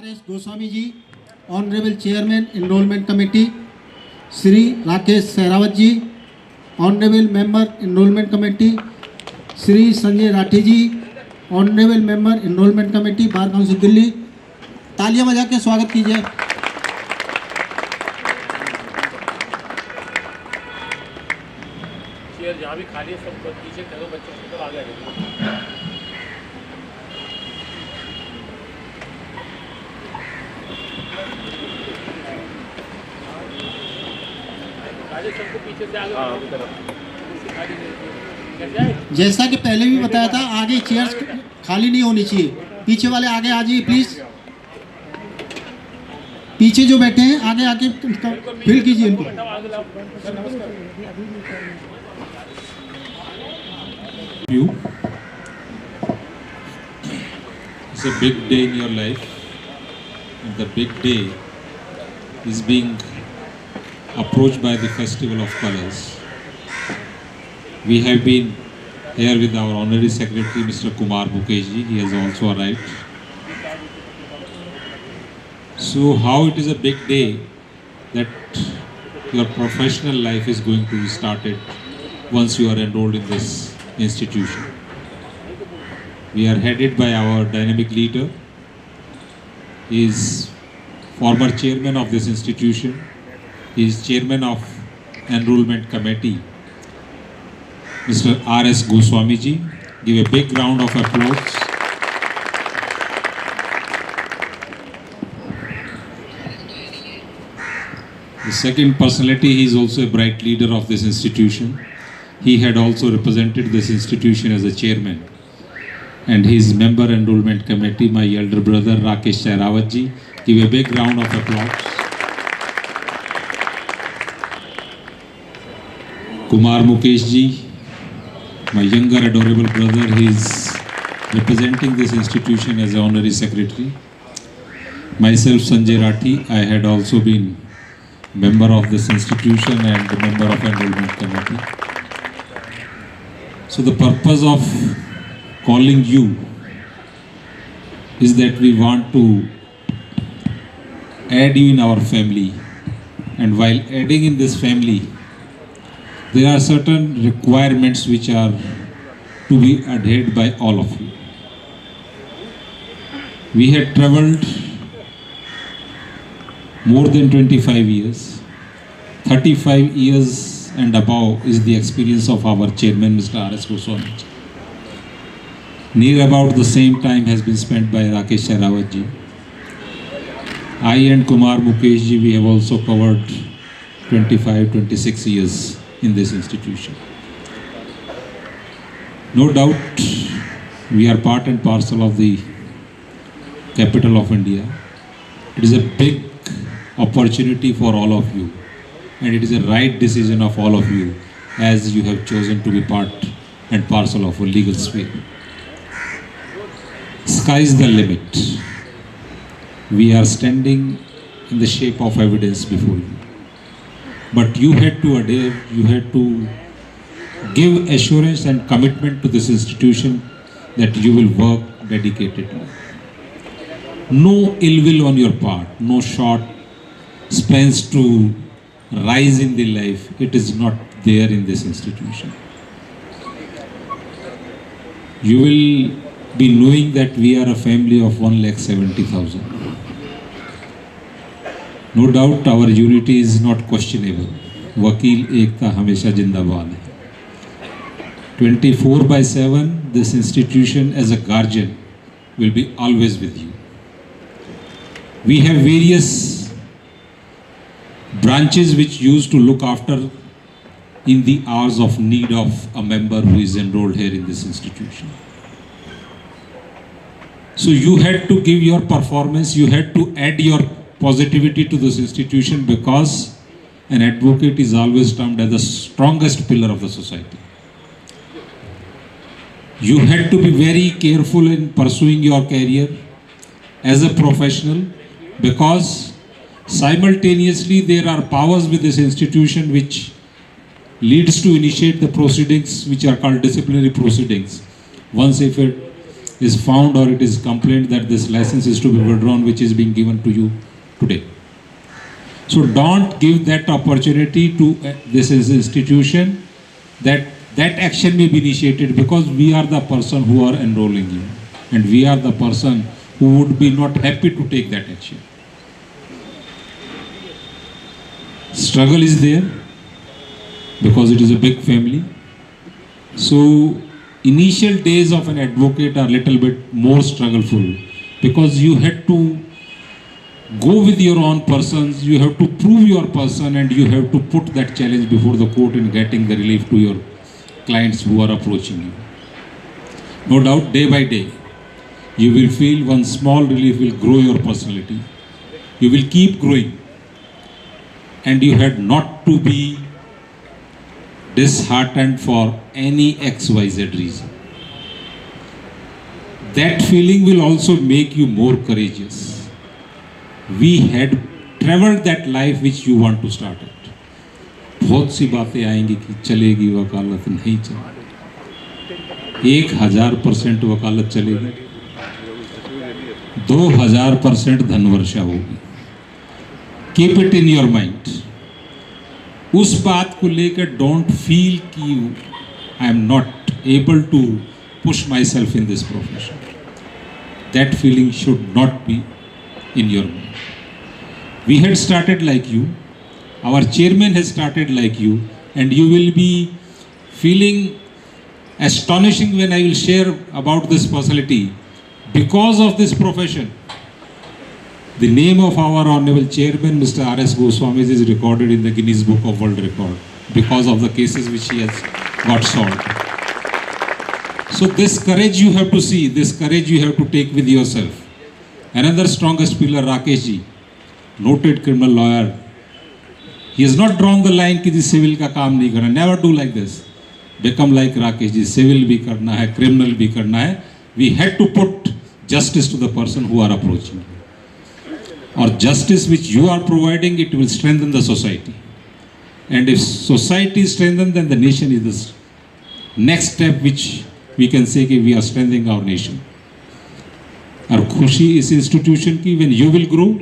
R.S. Goswami ji, Honorable Chairman, Enrollment Committee, Sri Rakesh Sehrawat ji, Honorable Member, Enrollment Committee, Sri Sanjay Rathi ji, Honorable Member, Enrollment Committee, Bar Council Delhi. तालियां बजा के स्वागत कीजिए. Chair जहाँ भी खाली है सब पीछे करो, बच्चों को आगे आ. जैसा कि पहले भी बताया था, आगे चेयर्स खाली नहीं होनी चाहिए. पीछे वाले आगे आ जाइए प्लीज. पीछे जो बैठे हैं आगे आके फिल कीजिए इनको. It's a big day in your life, and the big day is being approached by the Festival of Colors. We have been here with our Honorary Secretary, Mr. Kumar Mukesh ji. He has also arrived. So how it is a big day that your professional life is going to be started once you are enrolled in this institution. We are headed by our dynamic leader. He is former chairman of this institution. He is chairman of Enrollment Committee, Mr. R.S. Goswami ji. Give a big round of applause. The second personality, he is also a bright leader of this institution. He had also represented this institution as a chairman. And his member enrollment committee, my elder brother Rakesh Sehrawat ji. Give a big round of applause. Kumar Mukesh ji, my younger adorable brother, he is representing this institution as an honorary secretary. Myself, Sanjay Rathi, I had also been member of this institution and a member of enrollment committee. So the purpose of calling you is that we want to add you in our family, and while adding in this family, there are certain requirements which are to be adhered by all of you. We had travelled more than 25 years. 35 years and above is the experience of our chairman, Mr. R.S. Goswami. Near about the same time has been spent by Rakesh Sehrawat ji. I and Kumar Mukesh ji, we have also covered 25-26 years in this institution. No doubt we are part and parcel of the capital of India. It is a big opportunity for all of you, and it is a right decision of all of you as you have chosen to be part and parcel of a legal sphere. Sky is the limit. We are standing in the shape of evidence before you. But you had to adhere, you had to give assurance and commitment to this institution that you will work dedicatedly. No ill will on your part, no short spans to rise in the life. It is not there in this institution. You will be knowing that we are a family of 1,70,000. No doubt our unity is not questionable. Vakil Ekta Hamesha Jindabad. 24/7, this institution as a guardian will be always with you. We have various branches which used to look after in the hours of need of a member who is enrolled here in this institution. So you had to give your performance, you had to add your positivity to this institution, because an advocate is always termed as the strongest pillar of the society. You had to be very careful in pursuing your career as a professional, because simultaneously there are powers with this institution which leads to initiate the proceedings which are called disciplinary proceedings. Once if a is found or it is complained that this license is to be withdrawn, which is being given to you today. So don't give that opportunity to this institution that action may be initiated, because we are the person who are enrolling you, and we are the person who would be not happy to take that action. Struggle is there because it is a big family. So initial days of an advocate are little bit more struggleful, because you had to go with your own persons, you have to prove your person, and you have to put that challenge before the court in getting the relief to your clients who are approaching you. No doubt, day by day, you will feel one small relief will grow your personality. You will keep growing, and you had not to be disheartened for any XYZ reason. That feeling will also make you more courageous. We had traveled that life which you want to start it. बहुत सी बातें आएंगी कि चलेगी वकालत, नहीं चलेगी। 1000% वकालत चलेगी, 2000% धनवर्षा होगी। Keep it in your mind. उस बात को लेकर don't feel कि I am not able to push myself in this profession. That feeling should not be in your mind. We had started like you, our chairman has started like you, and you will be feeling astonishing when I will share about this personality. Because of this profession, the name of our Honorable Chairman, Mr. R.S. Goswami, is recorded in the Guinness Book of World Record because of the cases which he has got solved. So this courage you have to see, this courage you have to take with yourself. Another strongest pillar, Rakesh ji, noted criminal lawyer. He has not drawn the line कि जी civil का काम नहीं करना. Never do like this. Become like Rakesh ji. Civil भी करना है, criminal भी करना है. We had to put justice to the person who are approaching. Or justice which you are providing, it will strengthen the society. And if society is strengthened, then the nation is the next step which we can say कि we are strengthening our nation. और खुशी इस institution की, when you will grow,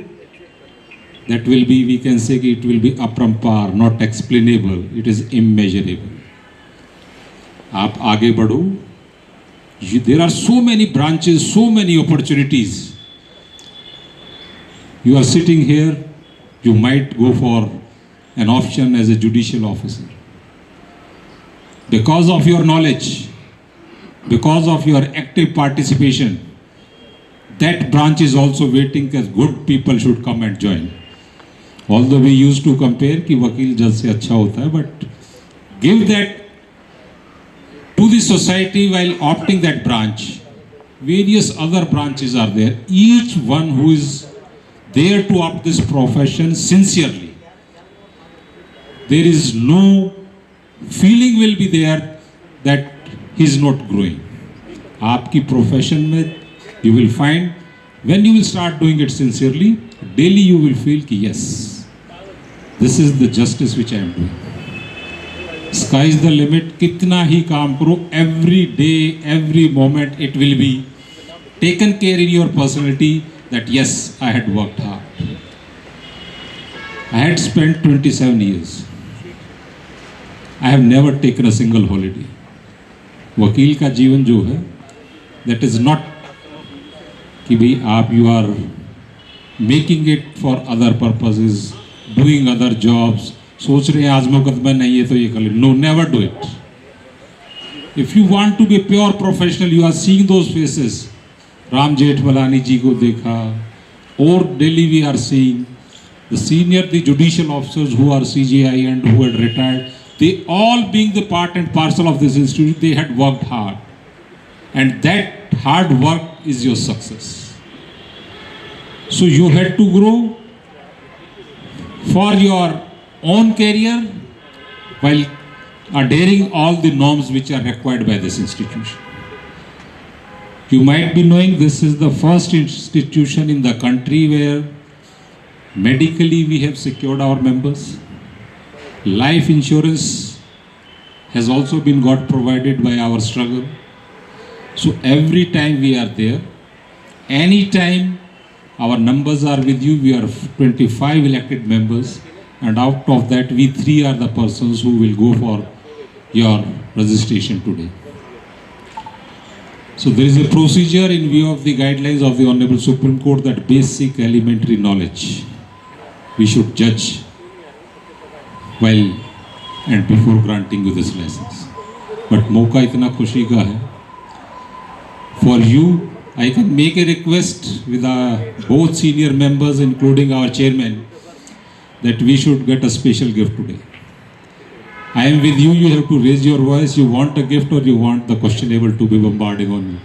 that will be, we can say it will be अपरंपार, not explainable, it is immeasurable. आप आगे बढ़ो. There are so many branches, so many opportunities. You are sitting here, you might go for an option as a judicial officer. Because of your knowledge, because of your active participation, that branch is also waiting because good people should come and join. Although we used to compare कि वकील जज से अच्छा होता है, but give that to the society while opting that branch. Various other branches are there. Each one who is there to opt this profession sincerely. There is no feeling will be there that he is not growing. आपकी profession में you will find, when you will start doing it sincerely, daily you will feel कि yes, this is the justice which I am doing. Sky is the limit. कितना ही काम करो, every day, every moment it will be taken care in your personality that yes, I had worked hard. I had spent 27 years. I have never taken a single holiday. वकील का जीवन जो है, that is not कि भाई आप you are making it for other purposes, doing other jobs, सोच रहे हैं आज मुकदमा नहीं है तो ये कर ले. No, never do it. If you want to be a pure professional, you are seeing those faces. Ram Jethmalani जी को देखा, और Delhi we are seeing the senior, the judicial officers who are CJI and who had retired. They all being the part and parcel of this institute, they had worked hard. And that hard work is your success. So you had to grow for your own career while adhering all the norms which are required by this institution. You might be knowing this is the first institution in the country where medically we have secured our members. Life insurance has also been got provided by our struggle. So every time we are there, any time our numbers are with you, we are 25 elected members, and out of that, we three are the persons who will go for your registration today. So there is a procedure in view of the guidelines of the Honorable Supreme Court that basic elementary knowledge we should judge while and before granting you this license. But मौका इतना खुशी का है. For you, I can make a request with both senior members, including our chairman, that we should get a special gift today. I am with you. You have to raise your voice. You want a gift or you want the questionable to be bombarding on you.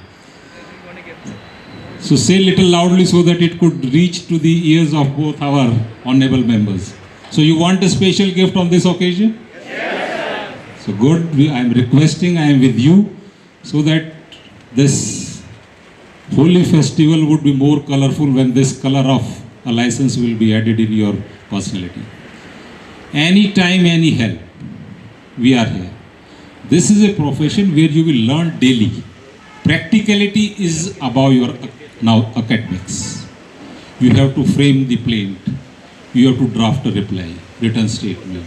So say little loudly so that it could reach to the ears of both our honorable members. So you want a special gift on this occasion? Yes. So good. I am requesting. I am with you so that this holy festival would be more colorful when this color of a license will be added in your personality. Any time, any help, we are here. This is a profession where you will learn daily. Practicality is above your now academics. You have to frame the plaint. You have to draft a reply, written statement.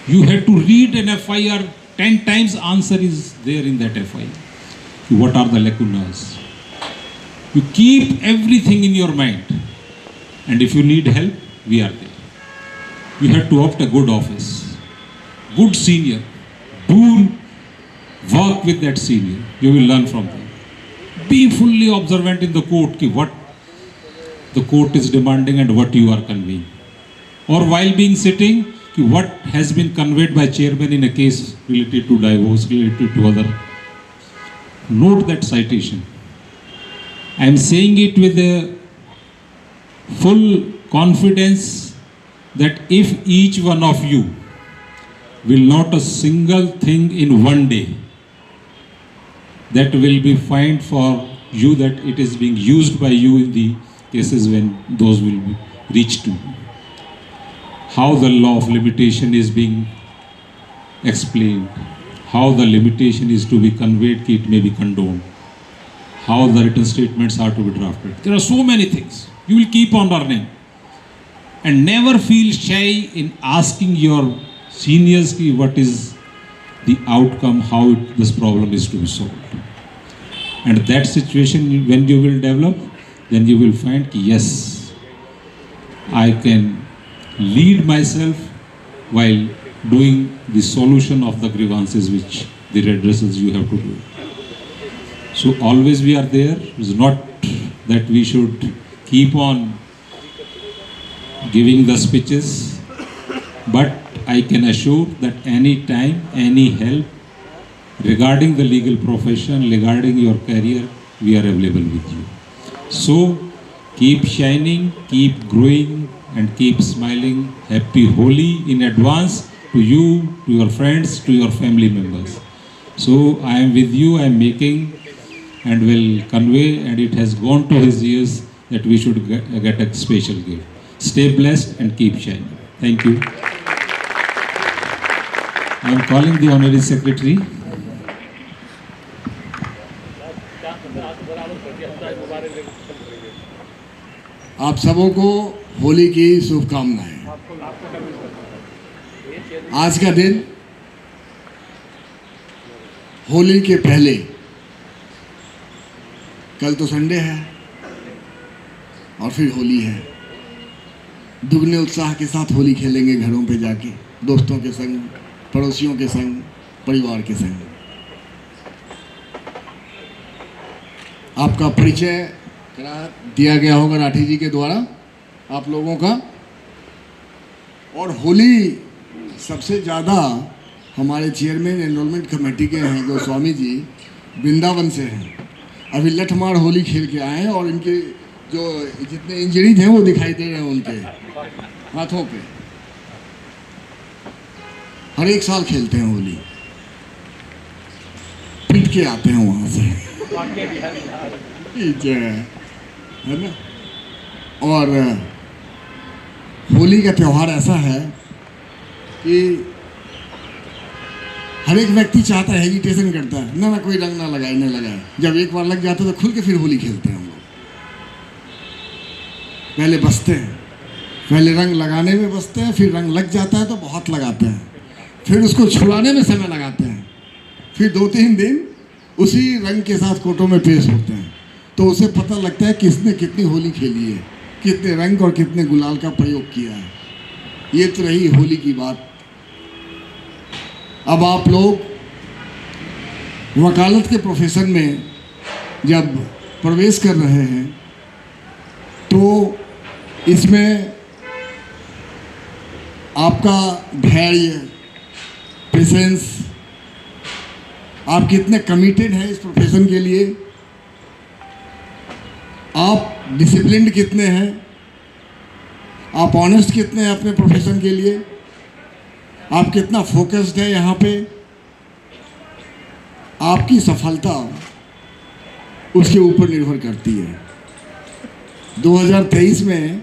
You have to read an FIR 10 times. Answer is there in that FIR. What are the lacunas? You keep everything in your mind. And if you need help, we are there. You have to opt a good office, good senior. Do work with that senior. You will learn from them. Be fully observant in the court ki what the court is demanding and what you are conveying. Or while being sitting, ki what has been conveyed by chairman in a case related to divorce, related to other. Note that citation. I am saying it with a full confidence that if each one of you will not a single thing in one day that will be fined for you, that it is being used by you in the cases when those will be reached to. How the law of limitation is being explained, how the limitation is to be conveyed, it may be condoned, how the written statements are to be drafted. There are so many things. You will keep on learning. And never feel shy in asking your seniors what is the outcome, how this problem is to be solved. And that situation, when you will develop, then you will find, yes, I can lead myself while doing the solution of the grievances which the redressals you have to do. So always we are there. It's not that we should keep on giving the speeches, but I can assure that any time, any help regarding the legal profession, regarding your career, we are available with you. So keep shining, keep growing, and keep smiling. Happy Holi in advance to you, to your friends, to your family members. So I am with you, I am making and will convey, and it has gone to his ears that we should get a special gift. Stay blessed and keep shining. Thank you. I am calling the Honorary Secretary. आप सबों को होली की शुभकामनाएं। आज का दिन होली के पहले, कल तो संडे है और फिर होली है। दुगने उत्साह के साथ होली खेलेंगे घरों पे जाके, दोस्तों के संग, पड़ोसियों के संग, परिवार के संग। आपका परिचय करा दिया गया होगा राठी जी के द्वारा आप लोगों का। और होली सबसे ज़्यादा हमारे चेयरमैन एनरोलमेंट कमेटी के हैं गोस्वामी जी, वृंदावन से हैं। अभी लठमार होली खेल के आए हैं और इनके जो जितने इंजरीज हैं वो दिखाई दे रहे हैं उनके हाथों पे। हर एक साल खेलते हैं होली, पीट के आते हैं वहाँ से है ना। और होली का त्यौहार ऐसा है कि हर एक व्यक्ति चाहता है, हेजिटेशन करता है, ना कोई रंग ना लगाए ना लगाए। जब एक बार लग जाता है तो खुल के फिर होली खेलते हैं हम लोग। पहले बसते हैं, पहले रंग लगाने में बसते हैं, फिर रंग लग जाता है तो बहुत लगाते हैं, फिर उसको छुड़ाने में समय लगाते हैं, फिर 2-3 दिन उसी रंग के साथ कोर्टों में पेश होते हैं। तो उसे पता लगता है किसने कितनी होली खेली है, कितने रंग और कितने गुलाल का प्रयोग किया है। ये तो रही होली की बात। अब आप लोग वकालत के प्रोफेशन में जब प्रवेश कर रहे हैं तो इसमें आपका धैर्य, पेशेंस, आप कितने कमिटेड हैं इस प्रोफेशन के लिए, आप डिसिप्लिन्ड कितने हैं, आप ऑनेस्ट कितने हैं अपने प्रोफेशन के लिए, आप कितना फोकस्ड है यहाँ पे, आपकी सफलता उसके ऊपर निर्भर करती है। 2023 में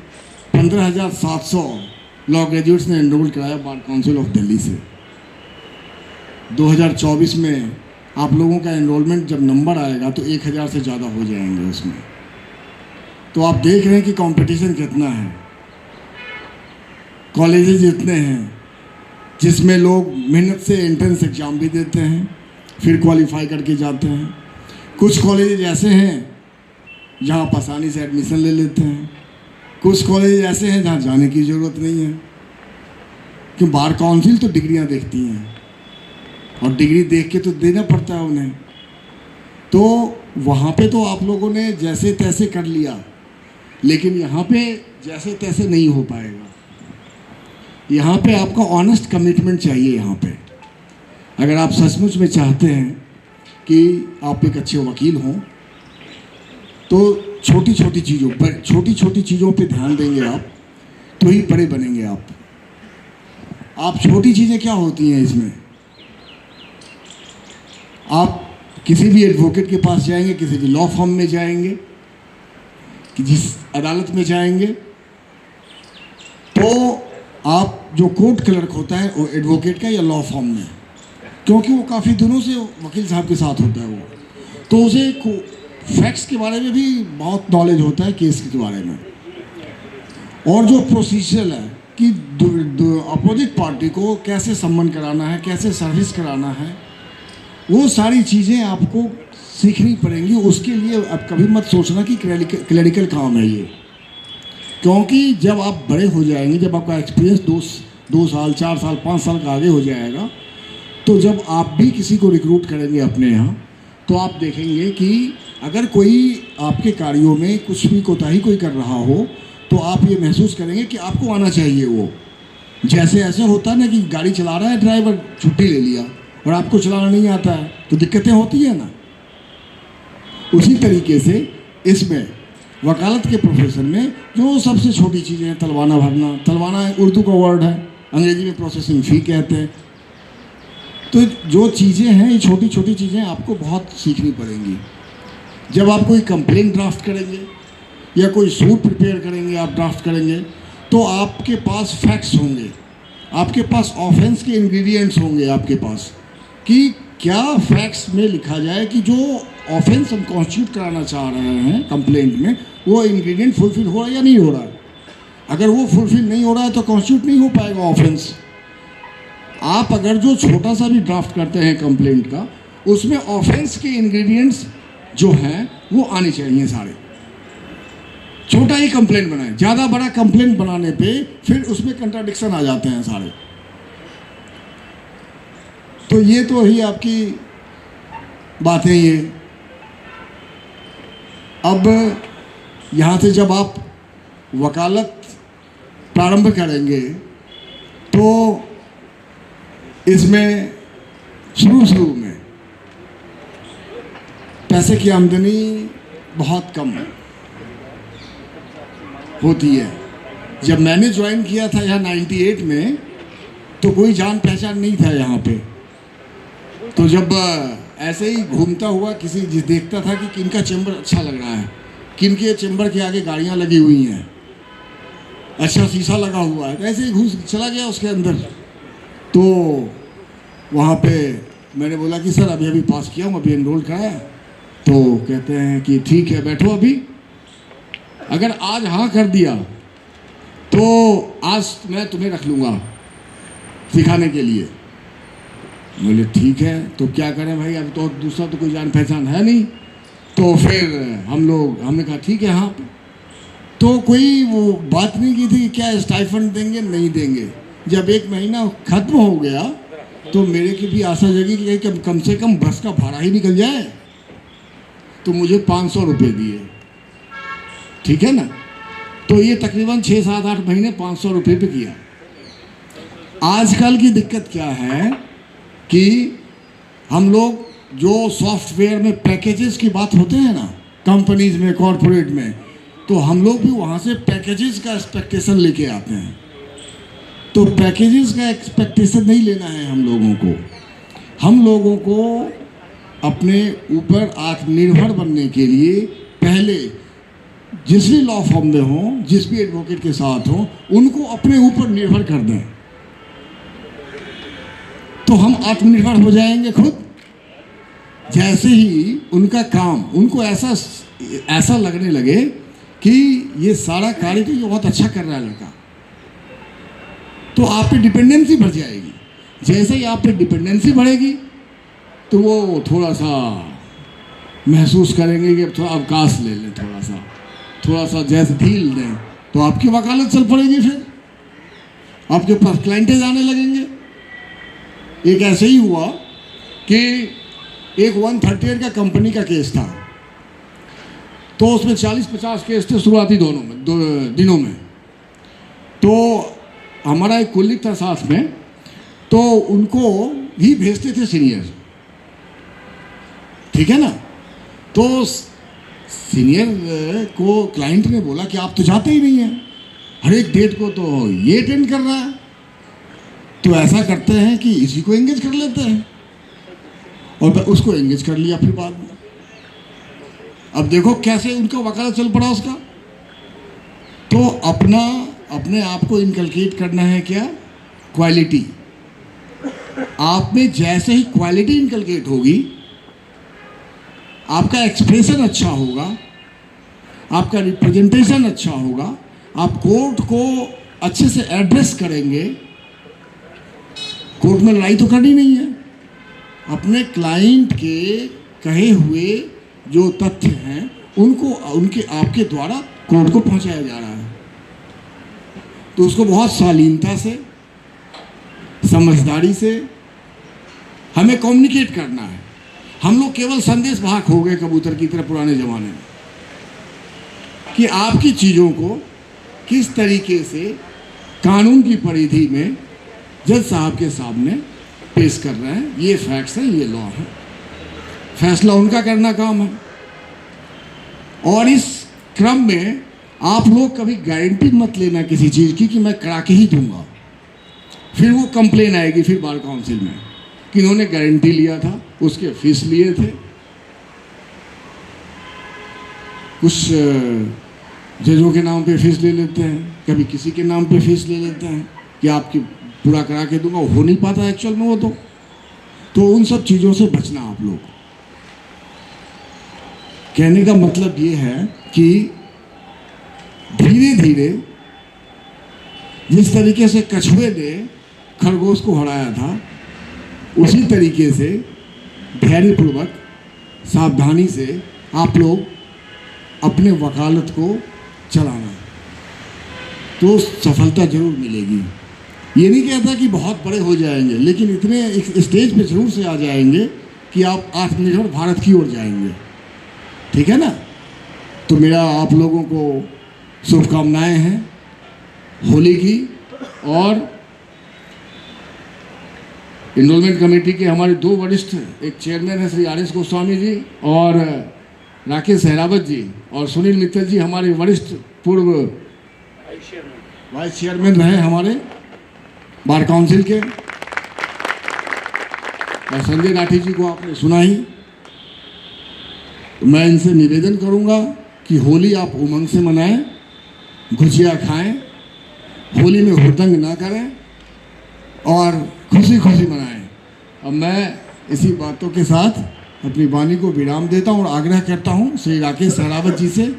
15,700 लॉ ग्रेजुएट्स ने एनरोल कराया बार काउंसिल ऑफ दिल्ली से। 2024 में आप लोगों का एनरोलमेंट जब नंबर आएगा तो 1,000 से ज़्यादा हो जाएंगे उसमें। तो आप देख रहे हैं कि कंपटीशन कितना है। कॉलेजेस इतने हैं जिसमें लोग मेहनत से एंट्रेंस एग्ज़ाम भी देते हैं, फिर क्वालिफाई करके जाते हैं। कुछ कॉलेजेस ऐसे हैं जहाँ आप आसानी से एडमिशन ले लेते हैं, कुछ कॉलेजेस ऐसे हैं जहाँ जाने की ज़रूरत नहीं है, क्यों बार काउंसिल तो डिग्रियाँ देखती हैं और डिग्री देख के तो देना पड़ता है उन्हें। तो वहाँ पे तो आप लोगों ने जैसे तैसे कर लिया, लेकिन यहाँ पे जैसे तैसे नहीं हो पाएगा। यहाँ पे आपका ऑनेस्ट कमिटमेंट चाहिए। यहाँ पे अगर आप सचमुच में चाहते हैं कि आप एक अच्छे वकील हों तो छोटी छोटी चीज़ों पे ध्यान देंगे आप तो ही बड़े बनेंगे आप छोटी चीज़ें क्या होती हैं इसमें, आप किसी भी एडवोकेट के पास जाएंगे, किसी भी लॉ फर्म में जाएंगे, कि जिस अदालत में जाएंगे, तो आप जो कोर्ट क्लर्क होता है वो एडवोकेट का या लॉ फर्म में, क्योंकि वो काफ़ी दिनों से वकील साहब के साथ होता है वो, तो उसे फैक्ट्स के बारे में भी बहुत नॉलेज होता है, केस के बारे में। और जो प्रोसीजर है कि अपोजिट पार्टी को कैसे सम्मन कराना है, कैसे सर्विस कराना है, वो सारी चीज़ें आपको सीखनी पड़ेंगी। उसके लिए अब कभी मत सोचना कि क्लरिकल काम है ये, क्योंकि जब आप बड़े हो जाएंगे, जब आपका एक्सपीरियंस 2 साल 4 साल 5 साल का आगे हो जाएगा, तो जब आप भी किसी को रिक्रूट करेंगे अपने यहाँ, तो आप देखेंगे कि अगर कोई आपके कार्यों में कुछ भी कोताही कोई कर रहा हो तो आप ये महसूस करेंगे कि आपको आना चाहिए वो। जैसे ऐसे होता है ना कि गाड़ी चला रहा है ड्राइवर, छुट्टी ले लिया और आपको चलाना नहीं आता है, तो दिक्कतें होती हैं ना। उसी तरीके से इसमें वकालत के प्रोफेशन में जो सबसे छोटी चीज़ें हैं, तलवाना भरना, तलवाना उर्दू का वर्ड है, अंग्रेजी में प्रोसेसिंग फ़ी कहते हैं। तो जो चीज़ें हैं, ये छोटी छोटी चीज़ें आपको बहुत सीखनी पड़ेंगी। जब आप कोई कंप्लेंट ड्राफ्ट करेंगे या कोई सूट प्रिपेयर करेंगे, आप ड्राफ्ट करेंगे, तो आपके पास फैक्ट्स होंगे, आपके पास ऑफेंस के इंग्रेडिएंट्स होंगे आपके पास, कि क्या फैक्ट्स में लिखा जाए कि जो ऑफेंस हम कॉन्स्टिट्यूट कराना चाह रहे हैं कंप्लेंट में, वो इंग्रेडिएंट फुलफिल हो रहा है या नहीं हो रहा है। अगर वो फुलफिल नहीं हो रहा है तो कॉन्स्टिट्यूट नहीं हो पाएगा ऑफेंस। आप अगर जो छोटा सा भी ड्राफ्ट करते हैं कंप्लेंट का, उसमें ऑफेंस के इंग्रेडिएंट्स जो हैं वो आने चाहिए सारे। छोटा ही कंप्लेंट बनाएं, ज़्यादा बड़ा कंप्लेंट बनाने पे फिर उसमें कंट्राडिक्शन आ जाते हैं सारे। तो ये तो ही आपकी बातें ये। अब यहाँ से जब आप वकालत प्रारंभ करेंगे तो इसमें शुरू में पैसे की आमदनी बहुत कम होती है। जब मैंने ज्वाइन किया था यहाँ 98 में, तो कोई जान पहचान नहीं था यहाँ पे। तो जब ऐसे ही घूमता हुआ किसी देखता था कि किनका चैम्बर अच्छा लग रहा है, किनके चैम्बर के आगे गाड़ियाँ लगी हुई हैं, अच्छा शीशा लगा हुआ है, ऐसे ही घुस चला गया उसके अंदर। तो वहाँ पे मैंने बोला कि सर अभी अभी पास किया हूँ, अभी एनरोल कराया। तो कहते हैं कि ठीक है बैठो, अभी अगर आज हाँ कर दिया तो आज मैं तुम्हें रख लूँगा सिखाने के लिए। बोले ठीक है, तो क्या करें भाई, अब तो दूसरा तो कोई जान पहचान है नहीं। तो फिर हमने कहा ठीक है हाँ। तो कोई वो बात नहीं की थी कि क्या स्टाइफंड देंगे नहीं देंगे। जब 1 महीना खत्म हो गया तो मेरे की भी आशा जगी कि कम से कम बस का भाड़ा ही निकल जाए। तो मुझे 500 रुपये दिए, ठीक है ना। तो ये तकरीबन 6, 7, 8 महीने 500 रुपये पे किया। आजकल की दिक्कत क्या है कि हम लोग जो सॉफ्टवेयर में पैकेजेस की बात होते हैं ना, कंपनीज में, कॉरपोरेट में, तो हम लोग भी वहाँ से पैकेजेस का एक्सपेक्टेशन लेके आते हैं। तो पैकेजेस का एक्सपेक्टेशन नहीं लेना है हम लोगों को। हम लोगों को अपने ऊपर आत्मनिर्भर बनने के लिए पहले जिस भी लॉ फॉर्म में हों, जिस भी एडवोकेट के साथ हों, उनको अपने ऊपर निर्भर कर दें, तो हम आत्मनिर्भर हो जाएंगे खुद। जैसे ही उनका काम उनको ऐसा लगने लगे कि ये सारा कार्य तो ये बहुत अच्छा कर रहा है लड़का, तो आप पे डिपेंडेंसी बढ़ जाएगी। जैसे ही आप पे डिपेंडेंसी बढ़ेगी तो वो थोड़ा सा महसूस करेंगे कि अब थोड़ा अवकाश ले लें, थोड़ा सा जैसे ढील दें, तो आपकी वकालत चल पड़ेगी, फिर आपके पास क्लाइंटेज आने लगेंगे। एक ऐसे ही हुआ कि एक 138 का कंपनी का केस था, तो उसमें 40-50 केस थे शुरुआती दिनों में। तो हमारा एक कुलीग था साथ में, तो उनको ही भेजते थे सीनियर, ठीक है ना। तो सीनियर को क्लाइंट ने बोला कि आप तो जाते ही नहीं हैं, हर एक डेट को तो ये अटेंड कर रहा है, तो ऐसा करते हैं कि इसी को एंगेज कर लेते हैं। और उसको एंगेज कर लिया फिर बाद में। अब देखो कैसे उनका वकालत चल पड़ा उसका। तो अपने आप को इनकलकेट करना है क्या, क्वालिटी। आप में जैसे ही क्वालिटी इनकलकेट होगी, आपका एक्सप्रेशन अच्छा होगा, आपका रिप्रेजेंटेशन अच्छा होगा, आप कोर्ट को अच्छे से एड्रेस करेंगे। कोर्ट में लड़ाई तो करनी नहीं है, अपने क्लाइंट के कहे हुए जो तथ्य हैं उनको आपके द्वारा कोर्ट को पहुंचाया जा रहा है। तो उसको बहुत शालीनता से, समझदारी से हमें कम्युनिकेट करना है। हम लोग केवल संदेश वाहक हो गए कबूतर की तरह पुराने ज़माने में, कि आपकी चीज़ों को किस तरीके से कानून की परिधि में जज साहब के सामने पेश कर रहे हैं। ये फैक्ट्स हैं, ये लॉ है, फैसला उनका करना काम है। और इस क्रम में आप लोग कभी गारंटी मत लेना किसी चीज़ की कि मैं करा के ही दूंगा। फिर वो कंप्लेन आएगी फिर बार काउंसिल में कि इन्होंने गारंटी लिया था, उसके फीस लिए थे। कुछ जजों के नाम पे फीस ले लेते हैं, कभी किसी के नाम पे फीस ले लेते हैं कि आपकी पूरा करा के दूंगा, हो नहीं पाता एक्चुअल में वो। तो उन सब चीज़ों से बचना आप लोग। कहने का मतलब ये है कि धीरे धीरे जिस तरीके से कछुए ने खरगोश को हराया था, उसी तरीके से धैर्यपूर्वक, सावधानी से आप लोग अपने वकालत को चलाना, तो सफलता जरूर मिलेगी। ये नहीं कहता कि बहुत बड़े हो जाएंगे, लेकिन इतने स्टेज पे जरूर से आ जाएंगे कि आप आत्मनिर्भर भारत की ओर जाएंगे, ठीक है ना। तो मेरा आप लोगों को शुभकामनाएं हैं होली की। और इनरोलमेंट कमेटी के हमारे 2 वरिष्ठ, एक चेयरमैन है श्री RS गोस्वामी जी और राकेश सहरावत जी, और सुनील मित्तल जी हमारे वरिष्ठ पूर्व वाइस चेयरमैन रहे हमारे बार काउंसिल के, और संजय राठी जी को आपने सुना ही। मैं इनसे निवेदन करूंगा कि होली आप उमंग से मनाएं, गुजिया खाएं, होली में हुड़दंग ना करें और खुशी खुशी मनाएं। अब मैं इसी बातों के साथ अपनी वाणी को विराम देता हूँ और आग्रह करता हूँ श्री राकेश सहरावत जी से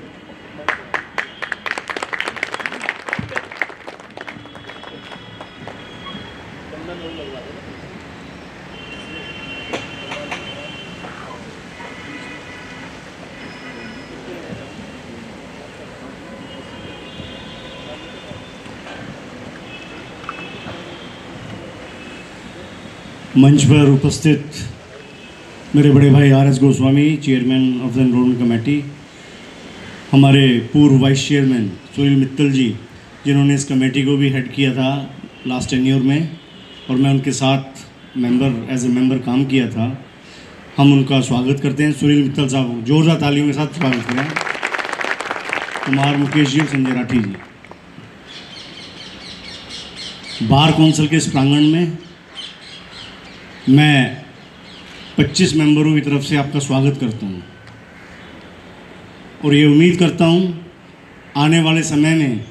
मंच पर उपस्थित मेरे बड़े भाई RS. Goswami, chairman of the enrolment committee, हमारे पूर्व वाइस चेयरमैन सुनील मित्तल जी, जिन्होंने इस कमेटी को भी हेड किया था लास्ट टेन्योर में और मैं उनके साथ एज ए मेंबर काम किया था, हम उनका स्वागत करते हैं। सुनील मित्तल साहब, जोरदार तालियों के साथ स्वागत करें। कुमार मुकेश जी और संजय राठी जी, बार कौंसिल के इस प्रांगण में मैं 25 मेंबरों की तरफ से आपका स्वागत करता हूं और ये उम्मीद करता हूं आने वाले समय में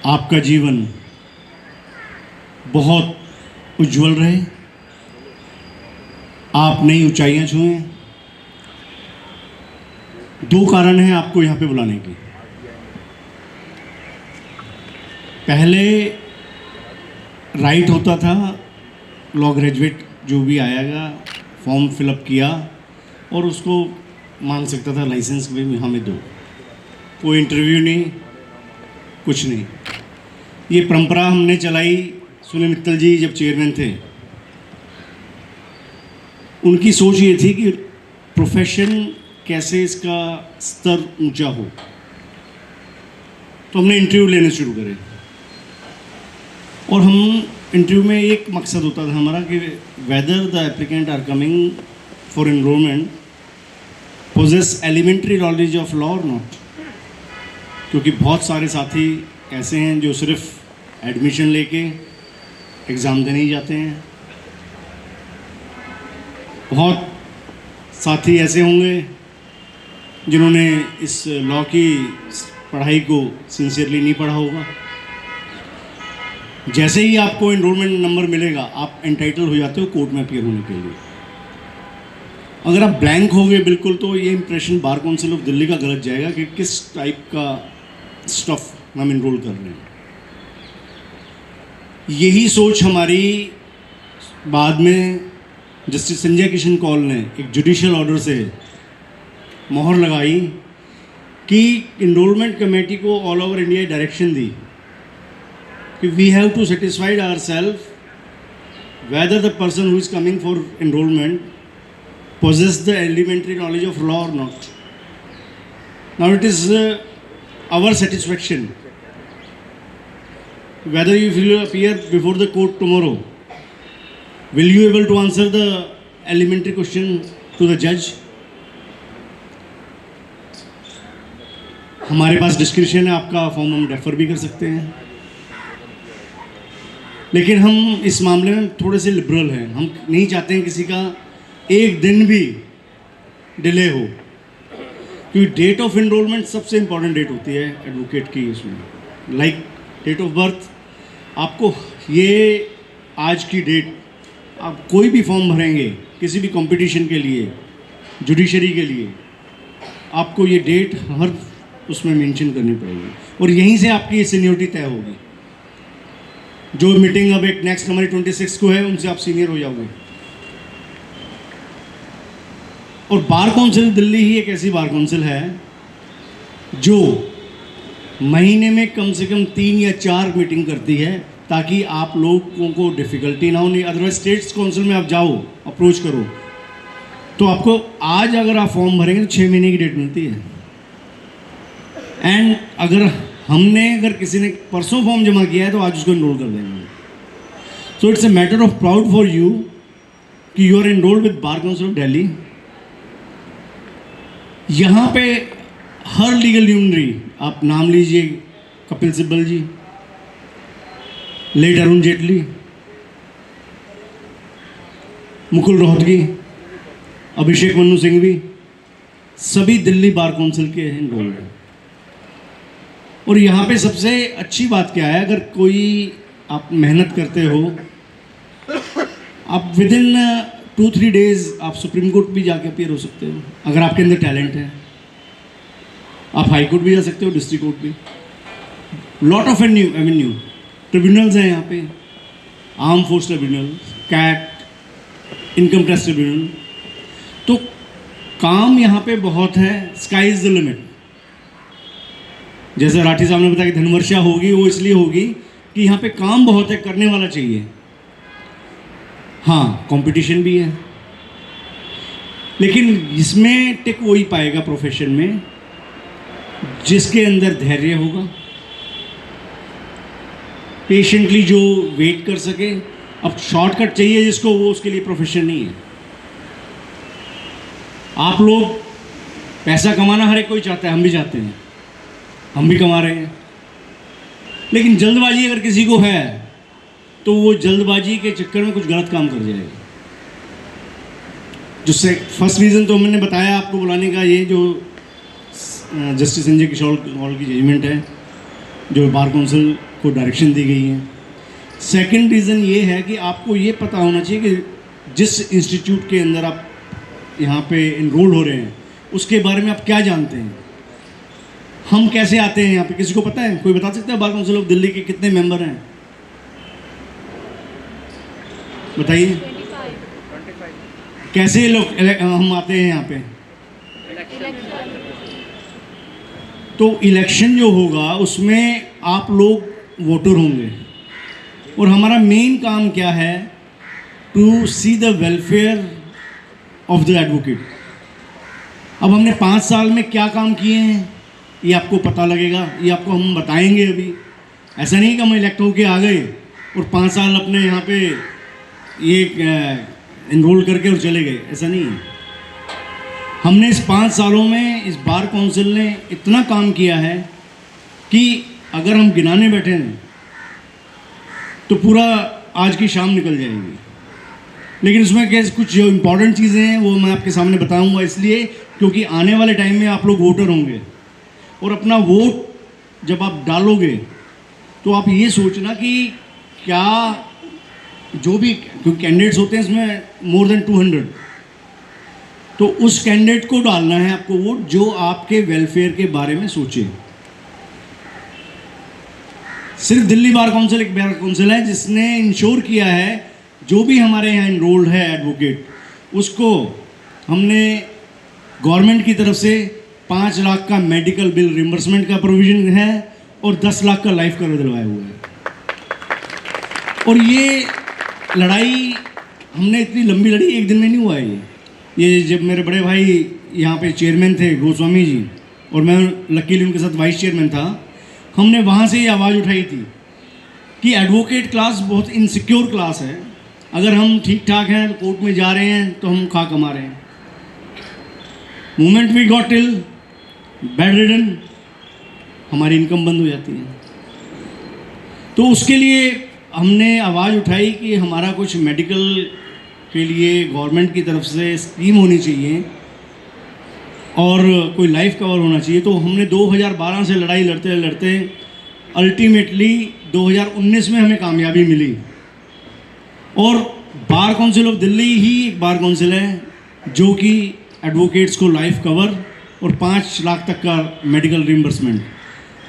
आपका जीवन बहुत उज्जवल रहे, आप नई ऊंचाइयां छुएं। 2 कारण हैं आपको यहाँ पे बुलाने की। पहले राइट होता था, लॉ ग्रेजुएट जो भी आएगा फॉर्म फिलअप किया और उसको मांग सकता था लाइसेंस भी हमें दो, कोई इंटरव्यू नहीं, कुछ नहीं। ये परंपरा हमने चलाई, सुनील मित्तल जी जब चेयरमैन थे उनकी सोच ये थी कि प्रोफेशन कैसे इसका स्तर ऊंचा हो, तो हमने इंटरव्यू लेने शुरू करे और हम इंटरव्यू में एक मकसद होता था हमारा कि whether the applicant are coming for enrolment possess elementary knowledge of law और नॉट, क्योंकि बहुत सारे साथी ऐसे हैं जो सिर्फ एडमिशन लेके एग्ज़ाम देने ही जाते हैं, बहुत साथी ऐसे होंगे जिन्होंने इस लॉ की पढ़ाई को सिंसियरली नहीं पढ़ा होगा। जैसे ही आपको एनरोलमेंट नंबर मिलेगा आप एंटाइटल हो जाते हो कोर्ट में अपीयर होने के लिए। अगर आप ब्लैंक हो गए बिल्कुल तो ये impression bar council of Delhi का गलत जाएगा कि किस टाइप का स्टफ हम एनरोल कर रहे हैं। यही सोच हमारी बाद में जस्टिस संजय किशन कौल ने एक जुडिशियल ऑर्डर से मोहर लगाई कि एनरोलमेंट कमेटी को ऑल ओवर इंडिया डायरेक्शन दी कि we have to satisfied our self whether the person who is coming for enrolment possess the elementary knowledge of law or not. Now it is our satisfaction whether if you will appear before the court tomorrow, will you able to answer the elementary question to the judge? हमारे पास description है, आपका form हम refer भी कर सकते हैं, लेकिन हम इस मामले में थोड़े से लिबरल हैं। हम नहीं चाहते हैं किसी का एक दिन भी डिले हो, क्योंकि डेट ऑफ एनरोलमेंट सबसे इम्पॉर्टेंट डेट होती है एडवोकेट की। उसमें लाइक डेट ऑफ बर्थ, आपको ये आज की डेट, आप कोई भी फॉर्म भरेंगे किसी भी कंपटीशन के लिए, जुडिशरी के लिए, आपको ये डेट हर उसमें मेंशन करनी पड़ेगी और यहीं से आपकी सीनियरिटी तय होगी। जो मीटिंग अब एक नेक्स्ट हमारी 26 को है, उनसे आप सीनियर हो जाओगे। और बार काउंसिल दिल्ली ही एक ऐसी बार काउंसिल है जो महीने में कम से कम 3 या 4 मीटिंग करती है ताकि आप लोगों को डिफ़िकल्टी ना हो। नहीं अदरवाइज स्टेट्स काउंसिल में आप जाओ, अप्रोच करो तो आपको आज अगर आप फॉर्म भरेंगे तो 6 महीने की डेट मिलती है। एंड अगर किसी ने परसों फॉर्म जमा किया है तो आज उसको एनरोल कर देंगे। So it's a matter of proud for you कि you are enrolled with bar council of Delhi. यहाँ पे हर लीगल यूनियनरी, आप नाम लीजिए, कपिल सिब्बल जी, लेट अरुण जेटली, मुकुल रोहतगी, अभिषेक मनु सिंघवी, सभी दिल्ली बार काउंसिल के एनरोल्ड हैं। और यहाँ पे सबसे अच्छी बात क्या है, अगर कोई आप मेहनत करते हो, आप विद इन 2-3 डेज आप सुप्रीम कोर्ट भी जाके अपीयर हो सकते हो अगर आपके अंदर टैलेंट है। आप हाई कोर्ट भी जा सकते हो, डिस्ट्रिक्ट कोर्ट भी। लॉट ऑफ एवेन्यू ट्रिब्यूनल्स हैं यहाँ पे, arm force tribunal, CAT, income tax tribunal. तो काम यहाँ पे बहुत है, स्काई इज द लिमिट। जैसे राठी साहब ने बताया कि धनवर्षा होगी, वो इसलिए होगी कि यहाँ पे काम बहुत है, करने वाला चाहिए। हाँ, कंपटीशन भी है, लेकिन इसमें टिक वही पाएगा प्रोफेशन में जिसके अंदर धैर्य होगा, पेशेंटली जो वेट कर सके। अब शॉर्टकट चाहिए जिसको, वो उसके लिए प्रोफेशन नहीं है। आप लोग पैसा कमाना हर एक कोई चाहता है, हम भी चाहते हैं, हम भी कमा रहे हैं, लेकिन जल्दबाजी अगर किसी को है तो वो जल्दबाजी के चक्कर में कुछ गलत काम कर जाएगा। जिससे फर्स्ट रीज़न तो मैंने बताया आपको बुलाने का, ये जो जस्टिस संजय किशोर कौल की जजमेंट है, जो बार काउंसिल को डायरेक्शन दी गई है। सेकंड रीज़न ये है कि आपको ये पता होना चाहिए कि जिस इंस्टीट्यूट के अंदर आप यहाँ पे इनरोल हो रहे हैं उसके बारे में आप क्या जानते हैं। हम कैसे आते हैं यहाँ पे, किसी को पता है? कोई बता सकता है बार काउंसिल ऑफ दिल्ली के कितने मेंबर हैं? बताइए। 25। कैसे लोग हम आते हैं यहाँ पे? तो इलेक्शन जो होगा उसमें आप लोग वोटर होंगे, और हमारा मेन काम क्या है? To see the welfare of the advocate. अब हमने 5 साल में क्या काम किए हैं ये आपको पता लगेगा, ये आपको हम बताएंगे अभी। ऐसा नहीं कि हम इलेक्ट होके आ गए और 5 साल अपने यहाँ पे ये इनरोल करके और चले गए, ऐसा नहीं है। हमने इस 5 सालों में इस बार काउंसिल ने इतना काम किया है कि अगर हम गिनाने बैठे हैं तो पूरा आज की शाम निकल जाएगी। लेकिन उसमें कैसे कुछ जो इम्पोर्टेंट चीज़ें हैं वो मैं आपके सामने बताऊंगा, इसलिए क्योंकि आने वाले टाइम में आप लोग वोटर होंगे, और अपना वोट जब आप डालोगे तो आप ये सोचना कि क्या जो भी, क्योंकि कैंडिडेट्स होते हैं इसमें मोर देन 200, तो उस कैंडिडेट को डालना है आपको वोट जो आपके वेलफेयर के बारे में सोचे। सिर्फ दिल्ली बार काउंसिल एक बार काउंसिल है जिसने इंश्योर किया है जो भी हमारे यहाँ इनरोल्ड है एडवोकेट, उसको हमने गवर्नमेंट की तरफ से 5 लाख का मेडिकल बिल रिम्बर्समेंट का प्रोविजन है और 10 लाख का लाइफ कवर दिलवाया हुआ है। और ये लड़ाई हमने इतनी लंबी लड़ी, एक दिन में नहीं हुआ है। ये जब मेरे बड़े भाई यहाँ पे चेयरमैन थे गोस्वामी जी, और मैं लकीली उनके साथ वाइस चेयरमैन था, हमने वहाँ से ये आवाज़ उठाई थी कि एडवोकेट क्लास बहुत इनसिक्योर क्लास है। अगर हम ठीक ठाक हैं तो कोर्ट में जा रहे हैं तो हम खा कमा रहे हैं। Moment we got till bedridden, हमारी इनकम बंद हो जाती है। तो उसके लिए हमने आवाज़ उठाई कि हमारा कुछ मेडिकल के लिए गवर्नमेंट की तरफ से स्कीम होनी चाहिए और कोई लाइफ कवर होना चाहिए। तो हमने 2012 से लड़ाई लड़ते लड़ते अल्टीमेटली 2019 में हमें कामयाबी मिली, और बार काउंसिल ऑफ दिल्ली ही एक बार काउंसिल है जो कि एडवोकेट्स को लाइफ कवर और 5 लाख तक का मेडिकल रिम्बर्समेंट।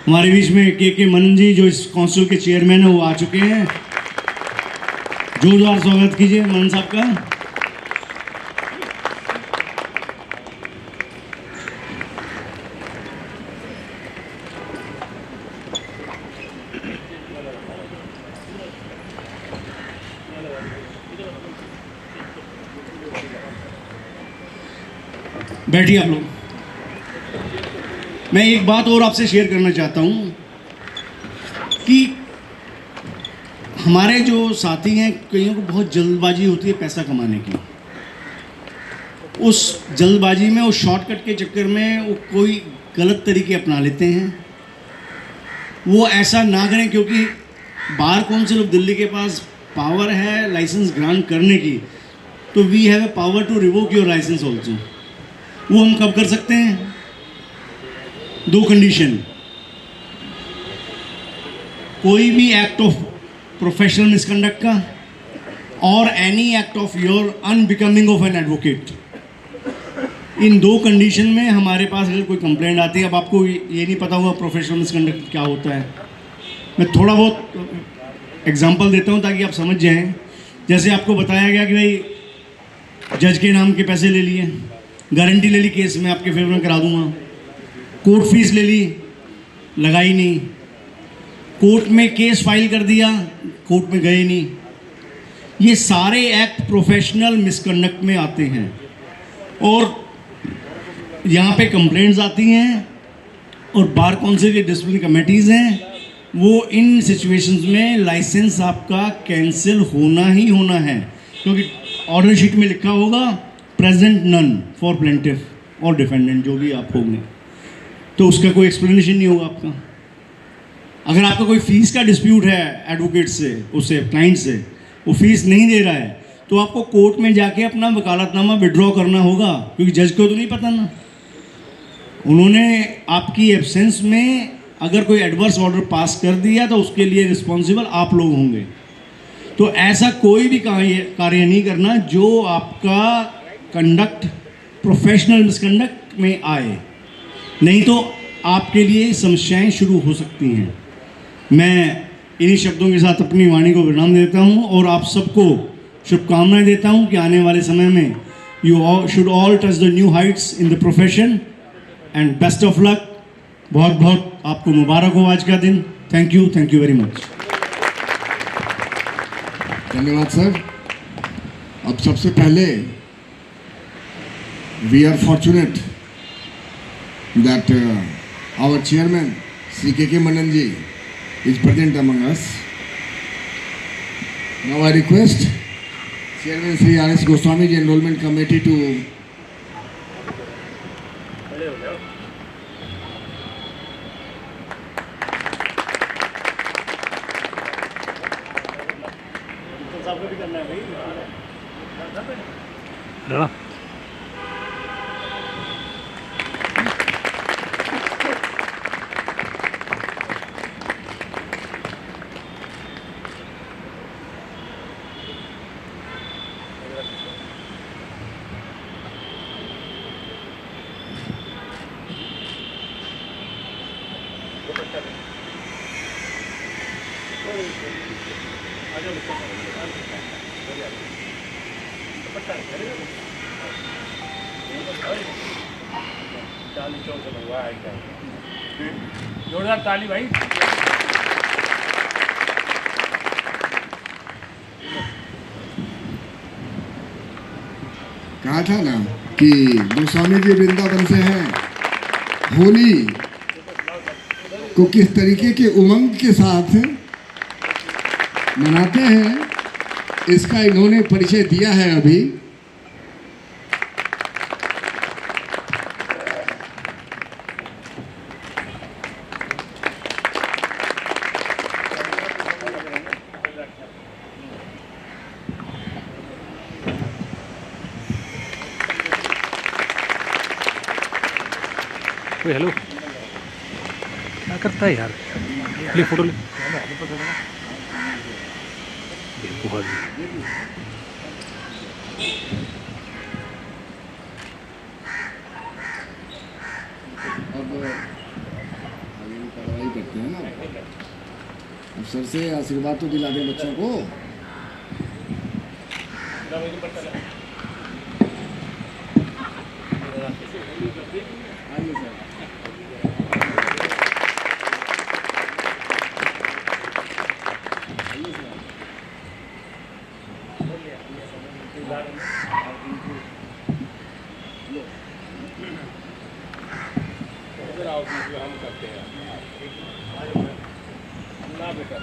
हमारे बीच में के मनन जी जो इस काउंसिल के चेयरमैन है वो आ चुके हैं, जोरदार स्वागत कीजिए मनन साहब का। बैठिए आप लोग। मैं एक बात और आपसे शेयर करना चाहता हूँ कि हमारे जो साथी हैं, कईयों को बहुत जल्दबाजी होती है पैसा कमाने की। उस जल्दबाजी में, उस शॉर्टकट के चक्कर में वो कोई गलत तरीके अपना लेते हैं। वो ऐसा ना करें, क्योंकि बार काउंसिल ऑफ दिल्ली के पास पावर है लाइसेंस ग्रांट करने की, तो we have a power to revoke your licence also. वो हम कब कर सकते हैं? 2 कंडीशन। कोई भी एक्ट ऑफ प्रोफेशनल मिसकंडक्ट का or any act of your unbecoming of an advocate. इन दो कंडीशन में हमारे पास अगर कोई कंप्लेंट आती है, अब आपको ये नहीं पता होगा प्रोफेशनल मिसकंडक्ट क्या होता है, मैं थोड़ा बहुत एग्जांपल देता हूँ ताकि आप समझ जाएं। जैसे आपको बताया गया कि भाई जज के नाम के पैसे ले लिए, गारंटी ले ली केस में आपके फेवर में करा दूंगा, कोर्ट फीस ले ली, लगाई नहीं, कोर्ट में केस फाइल कर दिया, कोर्ट में गए नहीं। ये सारे एक्ट प्रोफेशनल मिसकंडक्ट में आते हैं और यहाँ पे कंप्लेंट्स आती हैं और बार काउंसिल की डिसिप्लिन कमेटीज़ हैं, वो इन सिचुएशंस में लाइसेंस आपका कैंसिल होना ही होना है, क्योंकि ऑर्डर शीट में लिखा होगा प्रेजेंट नन फॉर प्लेंटिफ और डिफेंडेंट जो भी आप होंगे, तो उसका कोई एक्सप्लेनेशन नहीं होगा आपका। अगर आपका कोई फीस का डिस्प्यूट है एडवोकेट से, उससे क्लाइंट से, वो फीस नहीं दे रहा है, तो आपको कोर्ट में जाके अपना वकालतनामा विड्रॉ करना होगा, क्योंकि जज को तो नहीं पता ना। उन्होंने आपकी एब्सेंस में अगर कोई एडवर्स ऑर्डर पास कर दिया तो उसके लिए रिस्पॉन्सिबल आप लोग होंगे। तो ऐसा कोई भी कार्य नहीं करना जो आपका कंडक्ट प्रोफेशनल मिसकंडक्ट में आए, नहीं तो आपके लिए समस्याएं शुरू हो सकती हैं। मैं इन्हीं शब्दों के साथ अपनी वाणी को विराम देता हूं और आप सबको शुभकामनाएं देता हूं कि आने वाले समय में you should all touch the new heights in the profession and best of luck. बहुत बहुत आपको मुबारक हो आज का दिन। Thank you very much. धन्यवाद सर। अब सबसे पहले we are fortunate that our chairman Shri K Manan ji is present among us. Now I request Chairman Sri R.S. Goswami ji Enrollment Committee to जोरदार ताली भाई। कहा था ना कि गोस्वामी जी वृंदावन से हैं। होली को किस तरीके के उमंग के साथ मनाते हैं, इसका इन्होंने परिचय दिया है अभी। हेलो, क्या करता है यार? ले फोटो ले। बहुत अब कार्रवाई करते हैं ना, अफसर से आशीर्वाद तो दिला दें बच्चों को। हम करते हैं ना बेटा।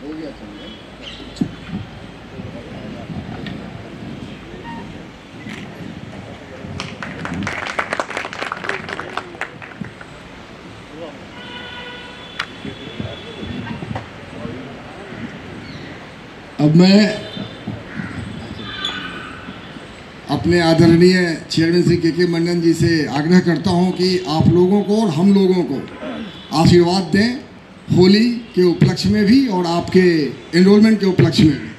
हो गया चलिए। अब मैं अपने आदरणीय चेयरमैन श्री के मंडन जी से आग्रह करता हूं कि आप लोगों को और हम लोगों को आशीर्वाद दें होली के उपलक्ष्य में भी और आपके एनरोलमेंट के उपलक्ष्य में भी।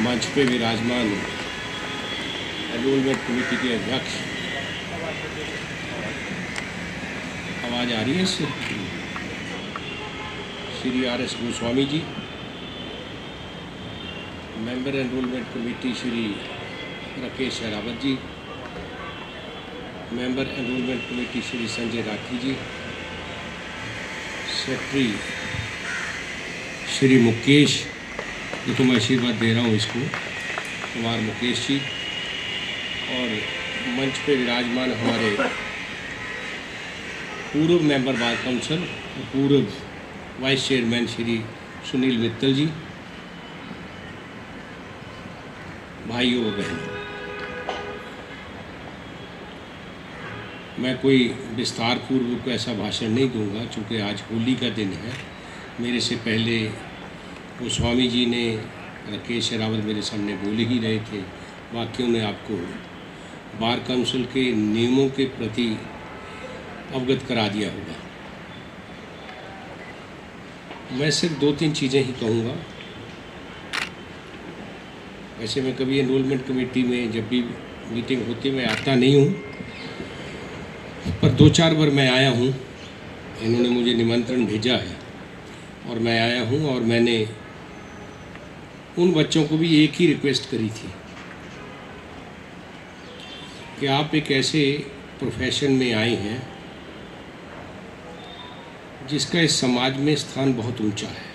मंच पे विराजमान एनरोलमेंट कमेटी के अध्यक्ष, आवाज़ आ रही है इससे, Shri RS Goswami ji, member enrolment committee Shri Rakesh Sherawat ji, member enrolment committee Shri Sanjay Rathi ji, secretary Shri Mukesh, देखो मैं आशीर्वाद दे रहा हूँ इसको, कुमार मुकेश जी, और मंच पे विराजमान हमारे पूर्व मेंबर बार काउंसिल और पूर्व वाइस चेयरमैन श्री सुनील मित्तल जी, भाइयों और बहनों, मैं कोई विस्तार पूर्वक ऐसा भाषण नहीं दूंगा चूँकि आज होली का दिन है। मेरे से पहले गोस्वामी जी ने, राकेश शेरावत मेरे सामने बोल ही रहे थे, बाकियों ने आपको बार काउंसिल के नियमों के प्रति अवगत करा दिया होगा। मैं सिर्फ 2-3 चीज़ें ही कहूँगा। वैसे मैं कभी एनरोलमेंट कमेटी में जब भी मीटिंग होती है मैं आता नहीं हूँ, पर 2-4 बार मैं आया हूँ। इन्होंने मुझे निमंत्रण भेजा है और मैं आया हूँ, और मैंने उन बच्चों को भी एक ही रिक्वेस्ट करी थी कि आप एक ऐसे प्रोफेशन में आए हैं जिसका इस समाज में स्थान बहुत ऊंचा है।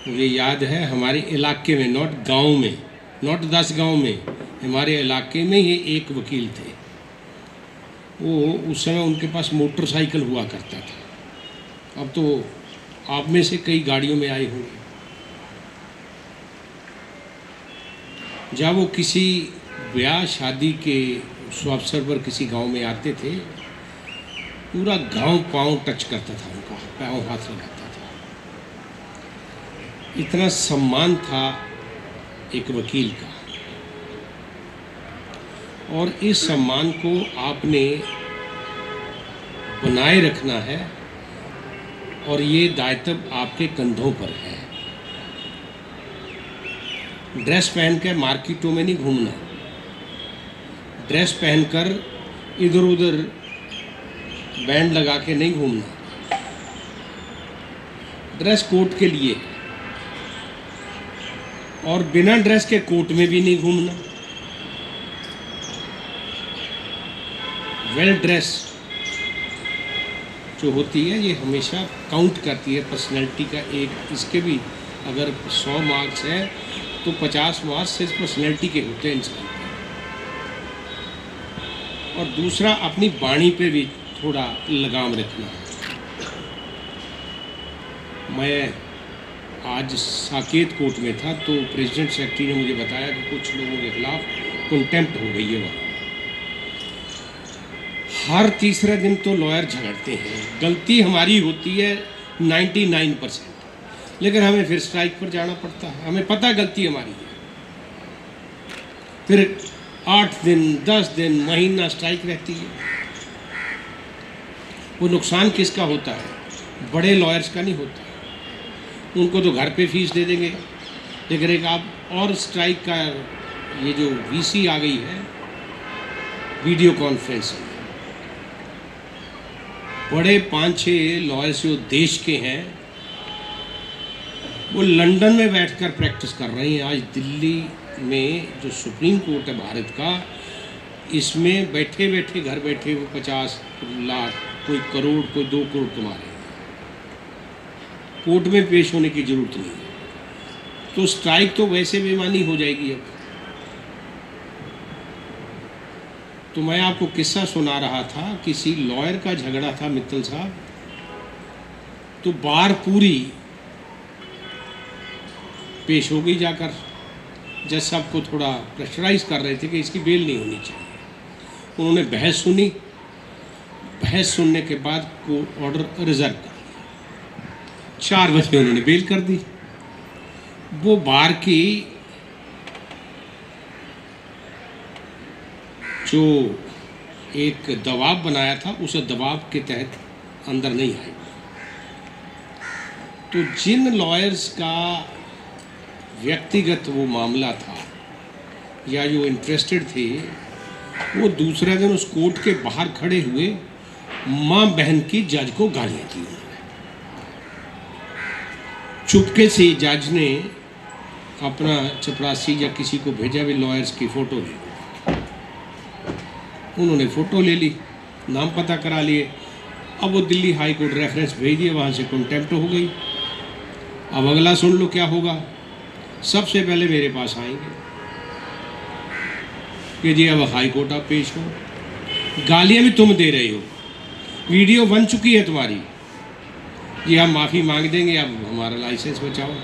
मुझे याद है हमारे इलाके में, नॉट गांव में, नॉट 10 गांव में, हमारे इलाके में ये एक वकील थे। वो उस समय उनके पास मोटरसाइकिल हुआ करता था। अब तो आप में से कई गाड़ियों में आए होंगे। जब वो किसी ब्याह शादी के अवसर पर किसी गांव में आते थे, पूरा गांव पाँव टच करता था, उनका पाँव हाथ लगाता था। इतना सम्मान था एक वकील का, और इस सम्मान को आपने बनाए रखना है, और ये दायित्व आपके कंधों पर है। ड्रेस पहन कर मार्केटों में नहीं घूमना, ड्रेस पहनकर इधर उधर बैंड लगा के नहीं घूमना, ड्रेस कोट के लिए, और बिना ड्रेस के कोट में भी नहीं घूमना। वेल ड्रेस जो होती है ये हमेशा काउंट करती है पर्सनैलिटी का। एक इसके भी अगर 100 मार्क्स है तो 50 मार्क्स सिर्फ पर्सनैलिटी के होते हैं इंसान के। और दूसरा, अपनी वाणी पे भी थोड़ा लगाम रखना है। मैं आज साकेत कोर्ट में था तो प्रेसिडेंट सेक्रेटरी ने मुझे बताया कि कुछ लोगों के खिलाफ कंटेम्प्ट हो गई है वहाँ। हर तीसरा दिन तो लॉयर झगड़ते हैं, गलती हमारी होती है 99%, लेकिन हमें फिर स्ट्राइक पर जाना पड़ता है। हमें पता गलती हमारी है, फिर 8 दिन 10 दिन महीना स्ट्राइक रहती है। वो नुकसान किसका होता है? बड़े लॉयर्स का नहीं होता, उनको तो घर पे फीस दे देंगे। लेकिन एक आप और स्ट्राइक का ये जो VC आ गई है, वीडियो कॉन्फ्रेंसिंग, बड़े 5-6 लॉयर्स जो देश के हैं वो लंदन में बैठकर प्रैक्टिस कर रहे हैं। आज दिल्ली में जो सुप्रीम कोर्ट है भारत का, इसमें बैठे बैठे घर बैठे वो 50 लाख, कोई करोड़, कोई 2 करोड़ कमा रहे हैं। कोर्ट में पेश होने की जरूरत नहीं है। तो स्ट्राइक तो वैसे बेमानी हो जाएगी। अब तो मैं आपको किस्सा सुना रहा था, किसी लॉयर का झगड़ा था मित्तल साहब, तो बार पूरी पेश हो गई जाकर, जज साहब को थोड़ा प्रेशराइज कर रहे थे कि इसकी बेल नहीं होनी चाहिए। उन्होंने बहस सुनी, बहस सुनने के बाद कोर्ट ऑर्डर रिजर्व कर दिया। 4 बजे उन्होंने बेल कर दी। वो बार की जो एक दबाव बनाया था उस दबाव के तहत अंदर नहीं आए। तो जिन लॉयर्स का व्यक्तिगत वो मामला था या जो इंटरेस्टेड थे, वो दूसरे दिन उस कोर्ट के बाहर खड़े हुए माँ बहन की जज को गालियाँ दी। चुपके से जज ने अपना चपरासी या किसी को भेजा, भी लॉयर्स की फ़ोटो ले। उन्होंने फ़ोटो ले ली, नाम पता करा लिए। अब वो दिल्ली हाई कोर्ट रेफरेंस भेज दिया, वहाँ से कॉन्टेम्प्ट हो गई। अब अगला सुन लो क्या होगा। सबसे पहले मेरे पास आएंगे कि जी अब हाई कोर्ट आप पेश हो, गालियाँ भी तुम दे रहे हो, वीडियो बन चुकी है तुम्हारी, जी हम माफ़ी मांग देंगे, अब हमारा लाइसेंस बचाओ।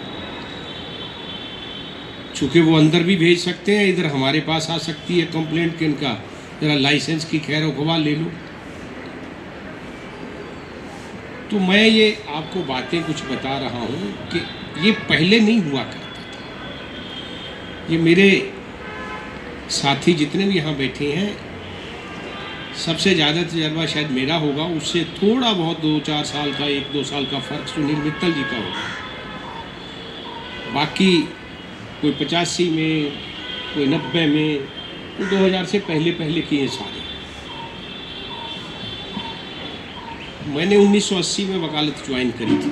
चूँकि वो अंदर भी भेज सकते हैं, इधर हमारे पास आ सकती है कंप्लेंट कि इनका जरा लाइसेंस की खैर खबर ले लो। तो मैं ये आपको बातें कुछ बता रहा हूँ कि ये पहले नहीं हुआ करता था। ये मेरे साथी जितने भी यहाँ बैठे हैं, सबसे ज़्यादा तजर्बा शायद मेरा होगा, उससे थोड़ा बहुत 2-4 साल का, 1-2 साल का फ़र्क सुनील मित्तल जी का होगा। बाकी कोई 85 में, कोई 90 में, तो 2000 से पहले पहले किए सारे। मैंने 1980 में वकालत ज्वाइन करी थी।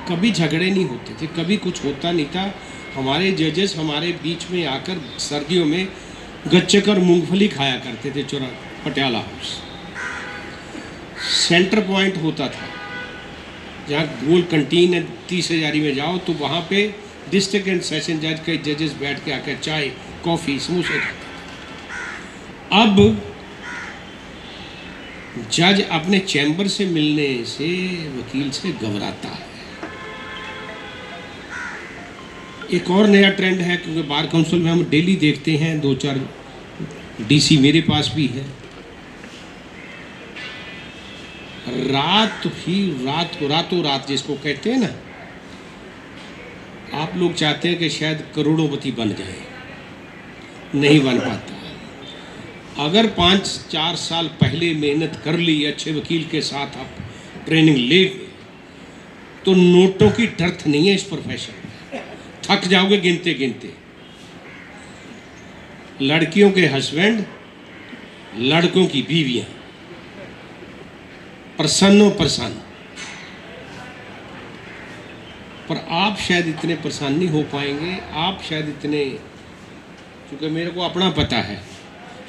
कभी झगड़े नहीं होते थे, कभी कुछ होता नहीं था। हमारे जजेस हमारे बीच में आकर सर्दियों में गच्चक और मूंगफली खाया करते थे पटियाला हाउस। सेंटर पॉइंट होता था, जहाँ गोल कंटीन है 30 हजारी में जाओ तो वहाँ पे डिस्ट्रिक्ट एंड सेशन जज के जजेस बैठ के आकर चाय, कॉफ़ी, समोसे खाते थे। अब जज अपने चैम्बर से मिलने से वकील से घबराता है। एक और नया ट्रेंड है, क्योंकि बार काउंसिल में हम डेली देखते हैं, 2-4 डीसी मेरे पास भी है, रातों रात जिसको कहते हैं ना, आप लोग चाहते हैं कि शायद करोड़ोंपति बन जाए, नहीं बन पाता। अगर 5-4 साल पहले मेहनत कर ली, अच्छे वकील के साथ आप ट्रेनिंग ले, तो नोटों की डर्थ नहीं है इस प्रोफेशन में। थक जाओगे गिनते गिनते। लड़कियों के हस्बैंड, लड़कों की बीवियां, प्रसन्नो प्रसन्न। पर आप शायद इतने प्रसन्न नहीं हो पाएंगे, आप शायद इतने, क्योंकि मेरे को अपना पता है,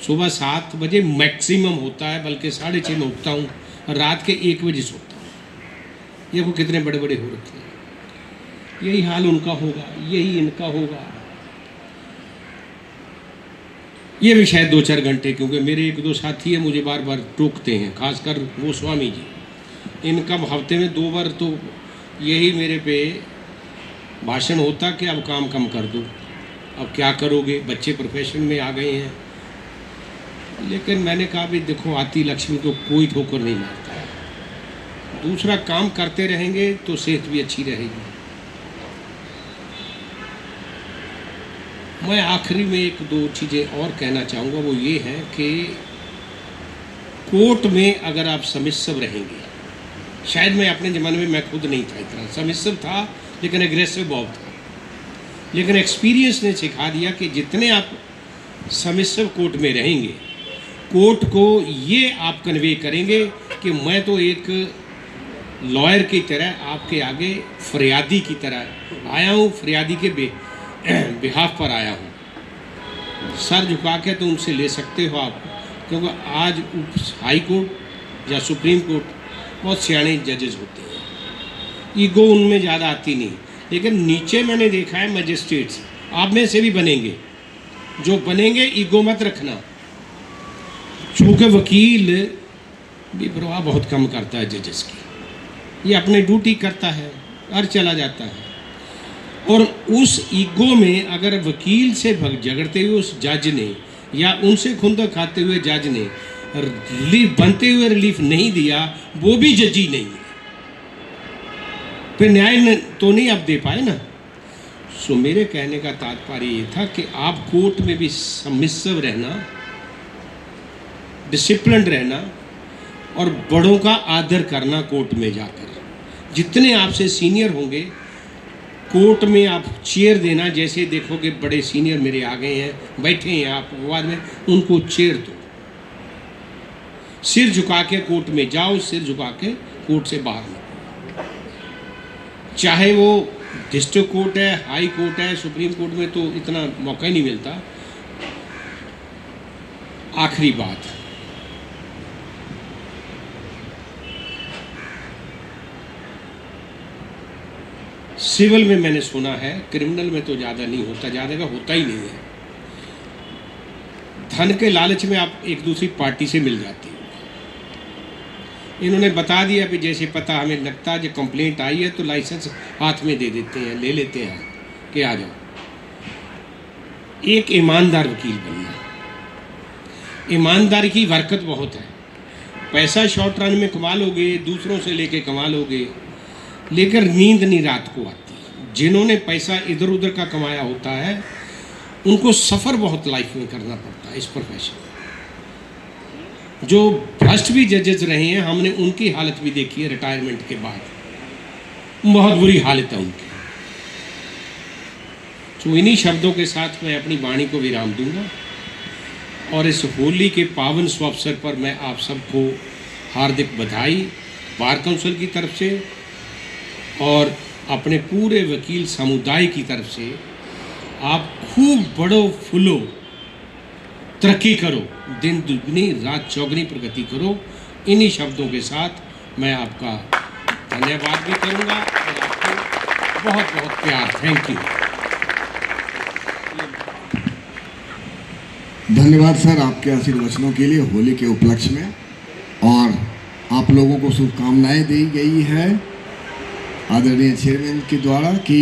सुबह 7 बजे मैक्सिमम होता है, बल्कि 6:30 में उठता हूँ, रात के 1 बजे सोता हूँ। ये वो कितने बड़े बड़े हो रखे हैं। यही हाल उनका होगा, यही इनका होगा। ये भी शायद 2-4 घंटे, क्योंकि मेरे 1-2 साथी हैं मुझे बार बार टोकते हैं, खासकर वो स्वामी जी। इनका हफ्ते में 2 बार तो यही मेरे पे भाषण होता कि अब काम कम कर दो, अब क्या करोगे, बच्चे प्रोफेशन में आ गए हैं। लेकिन मैंने कहा भी देखो, आती लक्ष्मी को कोई ठोकर नहीं मारता है। दूसरा काम करते रहेंगे तो सेहत भी अच्छी रहेगी। मैं आखिरी में 1-2 चीज़ें और कहना चाहूँगा, वो ये है कि कोर्ट में अगर आप सबमिसिव रहेंगे, शायद मैं अपने ज़माने में, मैं खुद नहीं था इतना सबमिसिव था, लेकिन एग्रेसिव बहुत था। लेकिन एक्सपीरियंस ने सिखा दिया कि जितने आप सबमिसिव कोर्ट में रहेंगे, कोर्ट को ये आप कन्वे करेंगे कि मैं तो एक लॉयर की तरह आपके आगे फरियादी की तरह आया हूँ, फरियादी के बिहाफ पर आया हूँ। सर झुका के तो उनसे ले सकते हो आप, क्योंकि आज हाई कोर्ट या सुप्रीम कोर्ट बहुत सियाने जजेस होते हैं, ईगो उनमें ज़्यादा आती नहीं। लेकिन नीचे मैंने देखा है मजिस्ट्रेट्स, आप में से भी बनेंगे, जो बनेंगे ईगो मत रखना। चूँकि वकील भी परवाह बहुत कम करता है जजेस की, ये अपनी ड्यूटी करता है और चला जाता है। और उस ईगो में अगर वकील से झगड़ते हुए उस जज ने या उनसे खुंदक खाते हुए जज ने रिलीफ बनते हुए रिलीफ नहीं दिया, वो भी जजी नहीं है, फिर न्याय तो नहीं आप दे पाए ना। सो मेरे कहने का तात्पर्य ये था कि आप कोर्ट में भी सबमिसिव रहना, डिसिप्लिन रहना और बड़ों का आदर करना। कोर्ट में जाकर जितने आपसे सीनियर होंगे कोर्ट में आप चेयर देना, जैसे देखोगे बड़े सीनियर मेरे आ गए हैं, बैठे हैं आप बाद में, उनको चेयर दो। सिर झुका के कोर्ट में जाओ, सिर झुका के कोर्ट से बाहर निकलो। चाहे वो डिस्ट्रिक्ट कोर्ट है, हाई कोर्ट है, सुप्रीम कोर्ट में तो इतना मौका ही नहीं मिलता। आखिरी बात, सिविल में मैंने सुना है, क्रिमिनल में तो ज़्यादा नहीं होता, ज़्यादा का होता ही नहीं है। धन के लालच में आप एक दूसरी पार्टी से मिल जाती हो। इन्होंने बता दिया कि जैसे पता हमें लगता है जो कंप्लेंट आई है तो लाइसेंस हाथ में दे देते हैं, ले लेते हैं कि आ जाओ। एक ईमानदार वकील बनना, ईमानदारी की बरकत बहुत है। पैसा शॉर्ट रन में कमा लोगे, दूसरों से लेके कमा लोगे, लेकर नींद नहीं रात को आती। जिन्होंने पैसा इधर उधर का कमाया होता है उनको सफ़र बहुत लाइफ में करना पड़ता है इस प्रोफेशन में। जो भ्रष्ट भी जजेस रहे हैं, हमने उनकी हालत भी देखी है रिटायरमेंट के बाद, बहुत बुरी हालत है उनकी। तो इन्हीं शब्दों के साथ मैं अपनी वाणी को विराम दूंगा और इस होली के पावन शुभ अवसर पर मैं आप सबको हार्दिक बधाई बार काउंसिल की तरफ से और अपने पूरे वकील समुदाय की तरफ से। आप खूब बड़ो फूलो, तरक्की करो, दिन दुगनी रात चौगनी प्रगति करो। इन्हीं शब्दों के साथ मैं आपका धन्यवाद भी करूंगा और आपको बहुत बहुत प्यार। Thank you. धन्यवाद सर आपके आशीर्वचनों के लिए होली के उपलक्ष्य में, और आप लोगों को शुभकामनाएं दी गई है आदरणीय चेयरमैन के द्वारा कि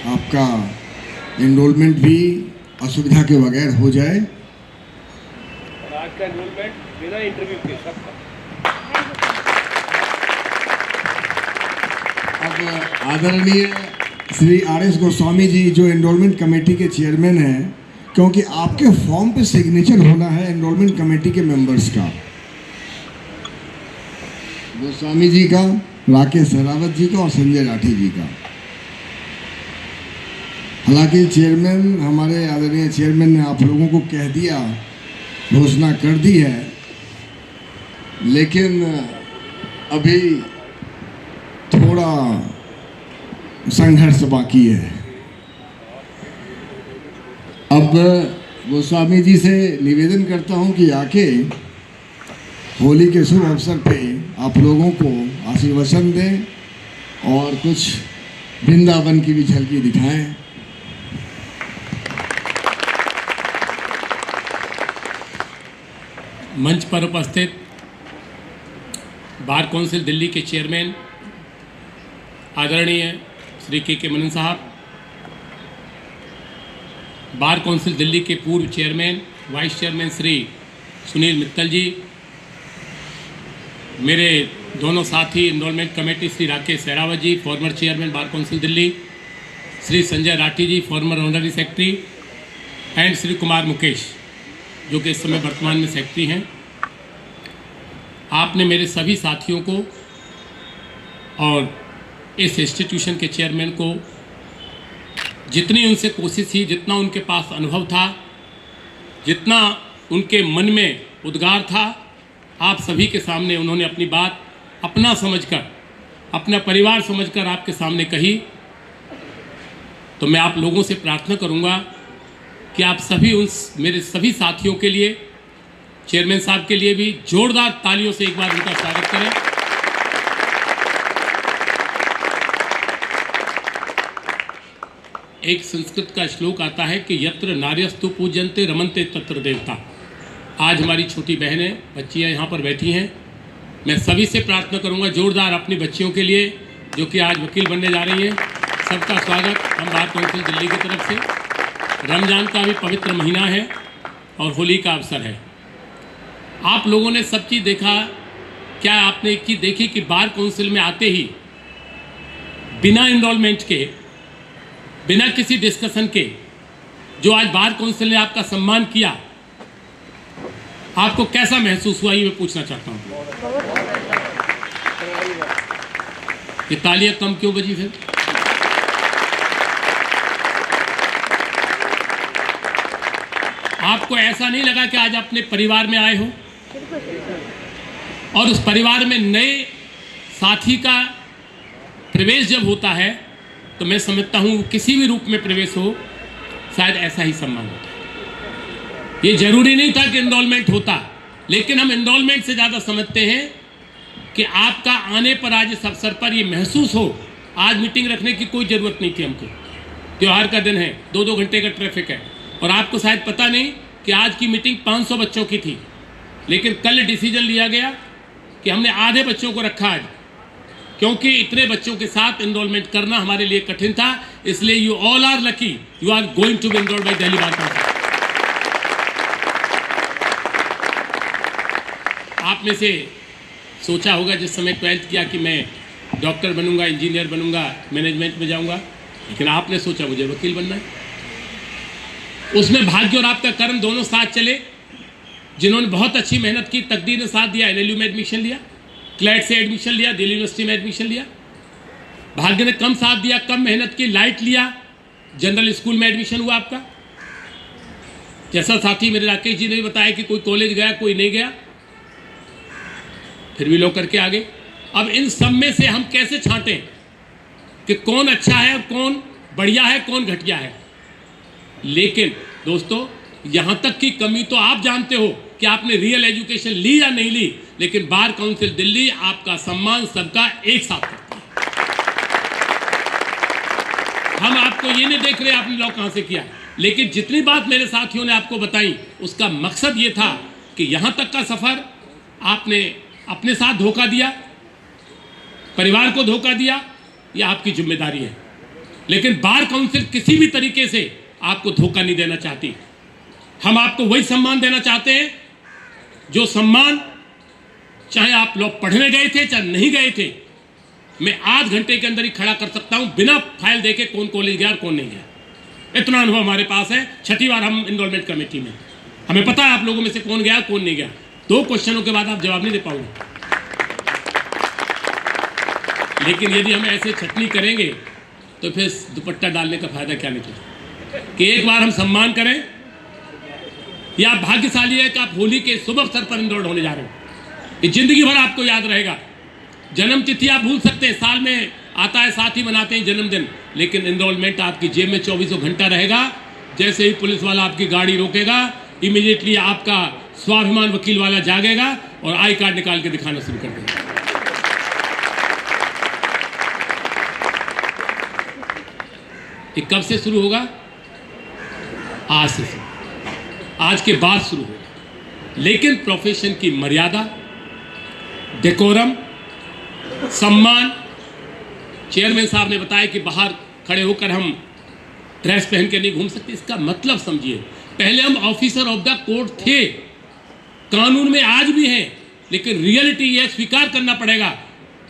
आपका एनरोलमेंट भी असुविधा के बगैर हो जाए। आज का एनरोलमेंट बिना इंटरव्यू के सबका। अब आदरणीय श्री RS गोस्वामी जी जो एनरोलमेंट कमेटी के चेयरमैन हैं, क्योंकि आपके फॉर्म पे सिग्नेचर होना है एनरोलमेंट कमेटी के मेंबर्स का, गोस्वामी जी का, राकेश सहरावत जी का और संजय राठी जी का। हालांकि चेयरमैन, हमारे आदरणीय चेयरमैन ने आप लोगों को कह दिया, घोषणा कर दी है, लेकिन अभी थोड़ा संघर्ष बाकी है। अब गोस्वामी जी से निवेदन करता हूं कि आके होली के शुभ अवसर पे आप लोगों को आशीर्वचन दें और कुछ वृंदावन की भी झलकी दिखाएं। मंच पर उपस्थित बार काउंसिल दिल्ली के चेयरमैन आदरणीय श्री के मनन साहब, बार काउंसिल दिल्ली के पूर्व chairman vice chairman Shri Sunil Mittal ji, मेरे दोनों साथी enrolment committee Shri Rakesh Sehrawat ji, former chairman bar council Delhi, Shri Sanjay Rathi ji, former honorary secretary, and Shri Kumar Mukesh जो कि इस समय वर्तमान में सेक्रेटरी हैं। आपने मेरे सभी साथियों को और इस इंस्टीट्यूशन के चेयरमैन को जितनी उनसे कोशिश थी, जितना उनके पास अनुभव था, जितना उनके मन में उद्गार था, आप सभी के सामने उन्होंने अपनी बात अपना समझकर, अपना परिवार समझकर आपके सामने कही। तो मैं आप लोगों से प्रार्थना करूंगा कि आप सभी उन मेरे सभी साथियों के लिए, चेयरमैन साहब के लिए भी जोरदार तालियों से एक बार उनका स्वागत करें। एक संस्कृत का श्लोक आता है कि यत्र नार्यस्तु पूज्यन्ते रमन्ते तत्र देवता। आज हमारी छोटी बहनें, बच्चियां यहाँ पर बैठी हैं। मैं सभी से प्रार्थना करूंगा जोरदार अपनी बच्चियों के लिए जो कि आज वकील बनने जा रही हैं, सबका स्वागत हम बार काउंसिल दिल्ली की तरफ से। रमज़ान का भी पवित्र महीना है और होली का अवसर है। आप लोगों ने सब चीज़ देखा। क्या आपने एक चीज़ देखी कि बार काउंसिल में आते ही बिना इनरोलमेंट के, बिना किसी डिस्कशन के, जो आज बार काउंसिल ने आपका सम्मान किया, आपको कैसा महसूस हुआ, ये मैं पूछना चाहता हूँ। ये तालियां कम क्यों बजी फिर? आपको ऐसा नहीं लगा कि आज अपने परिवार में आए हो और उस परिवार में नए साथी का प्रवेश जब होता है तो मैं समझता हूं किसी भी रूप में प्रवेश हो, शायद ऐसा ही सम्मान होता है। ये जरूरी नहीं था कि एनरोलमेंट होता, लेकिन हम एनरोलमेंट से ज़्यादा समझते हैं कि आपका आने पर आज इस अवसर पर ये महसूस हो। आज मीटिंग रखने की कोई ज़रूरत नहीं थी हमको, त्यौहार का दिन है, 2-2 घंटे का ट्रैफिक है, और आपको शायद पता नहीं कि आज की मीटिंग 500 बच्चों की थी, लेकिन कल डिसीजन लिया गया कि हमने आधे बच्चों को रखा आज, क्योंकि इतने बच्चों के साथ एनरोलमेंट करना हमारे लिए कठिन था। इसलिए you all are lucky, you are going to be enrolled by Delhi bar council. आप में से सोचा होगा जिस समय 12th किया कि मैं डॉक्टर बनूंगा, इंजीनियर बनूंगा, मैनेजमेंट में जाऊंगा, लेकिन आपने सोचा मुझे वकील बनना है। उसमें भाग्य और आपका कर्म दोनों साथ चले। जिन्होंने बहुत अच्छी मेहनत की, तकदीर ने साथ दिया, NLU में एडमिशन लिया, क्लैट से एडमिशन लिया, दिल्ली यूनिवर्सिटी में एडमिशन लिया। भाग्य ने कम साथ दिया, कम मेहनत की, लाइट लिया, जनरल स्कूल में एडमिशन हुआ आपका। जैसा साथी मेरे राकेश जी ने भी बताया कि कोई कॉलेज गया, कोई नहीं गया, फिर भी लोग करके आ गए। अब इन सब में से हम कैसे छांटें कि कौन अच्छा है, कौन बढ़िया है, कौन घटिया है। लेकिन दोस्तों, यहां तक की कमी तो आप जानते हो कि आपने रियल एजुकेशन ली या नहीं ली, लेकिन बार काउंसिल दिल्ली आपका सम्मान सबका एक साथ करती है। हम आपको ये नहीं देख रहे आपने लॉ कहां से किया, लेकिन जितनी बात मेरे साथियों ने आपको बताई उसका मकसद ये था कि यहां तक का सफर आपने अपने साथ धोखा दिया, परिवार को धोखा दिया, यह आपकी जिम्मेदारी है। लेकिन बार काउंसिल किसी भी तरीके से आपको धोखा नहीं देना चाहती। हम आपको वही सम्मान देना चाहते हैं जो सम्मान, चाहे आप लोग पढ़ने गए थे चाहे नहीं गए थे, मैं आध घंटे के अंदर ही खड़ा कर सकता हूं बिना फाइल देके कौन कॉलेज गया और कौन नहीं गया। इतना अनुभव हमारे पास है। 6ठी बार हम एनरोलमेंट कमेटी में, हमें पता है आप लोगों में से कौन गया कौन नहीं गया। 2 क्वेश्चनों के बाद आप जवाब नहीं दे पाओगे। लेकिन यदि हम ऐसे छटनी करेंगे तो फिर दुपट्टा डालने का फायदा क्या निकले। कि एक बार हम सम्मान करें, या आप भाग्यशाली है कि आप होली के शुभ अवसर पर एनरोल्ड होने जा रहे हो। ये जिंदगी भर आपको याद रहेगा। जन्म तिथि आप भूल सकते हैं, साल में आता है, साथ ही मनाते हैं जन्मदिन, लेकिन एनरोलमेंट आपकी जेब में 24 घंटा रहेगा। जैसे ही पुलिस वाला आपकी गाड़ी रोकेगा, इमीडिएटली आपका स्वाभिमान वकील वाला जागेगा और आई कार्ड निकाल के दिखाना शुरू कर देगा। ये कब से शुरू होगा? आज से शुरू, आज के बाद शुरू होगा। लेकिन प्रोफेशन की मर्यादा, डेकोरम, सम्मान, चेयरमैन साहब ने बताया कि बाहर खड़े होकर हम ड्रेस पहन के नहीं घूम सकते। इसका मतलब समझिए, पहले हम ऑफिसर ऑफ द कोर्ट थे, कानून में आज भी हैं, लेकिन रियलिटी यह स्वीकार करना पड़ेगा,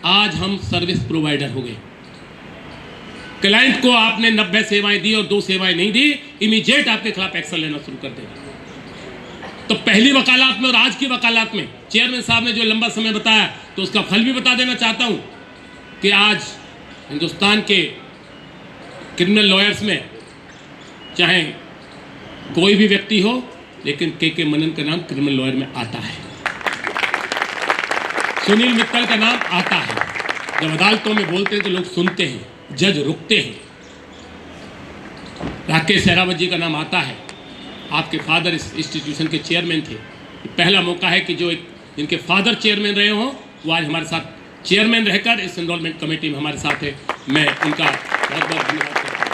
आज हम सर्विस प्रोवाइडर हो गए। क्लाइंट को आपने 90 सेवाएं दी और 2 सेवाएं नहीं दी, इमीडिएट आपके खिलाफ एक्शन लेना शुरू कर देगा। तो पहली वकालत में और आज की वकालत में चेयरमैन साहब ने जो लंबा समय बताया, तो उसका फल भी बता देना चाहता हूं कि आज हिंदुस्तान के क्रिमिनल लॉयर्स में चाहे कोई भी व्यक्ति हो, लेकिन के मनन का नाम क्रिमिनल लॉयर में आता है, सुनील मित्तल का नाम आता है। जब अदालतों में बोलते हैं तो लोग सुनते हैं, जज रुकते हैं। राकेश सहरावत जी का नाम आता है। आपके फादर इस इंस्टीट्यूशन के चेयरमैन थे। पहला मौका है कि जो जिनके फादर चेयरमैन रहे हों वो आज हमारे साथ चेयरमैन रहकर इस एनरोलमेंट कमेटी में हमारे साथ है। मैं उनका बहुत बहुत धन्यवाद करता हूँ।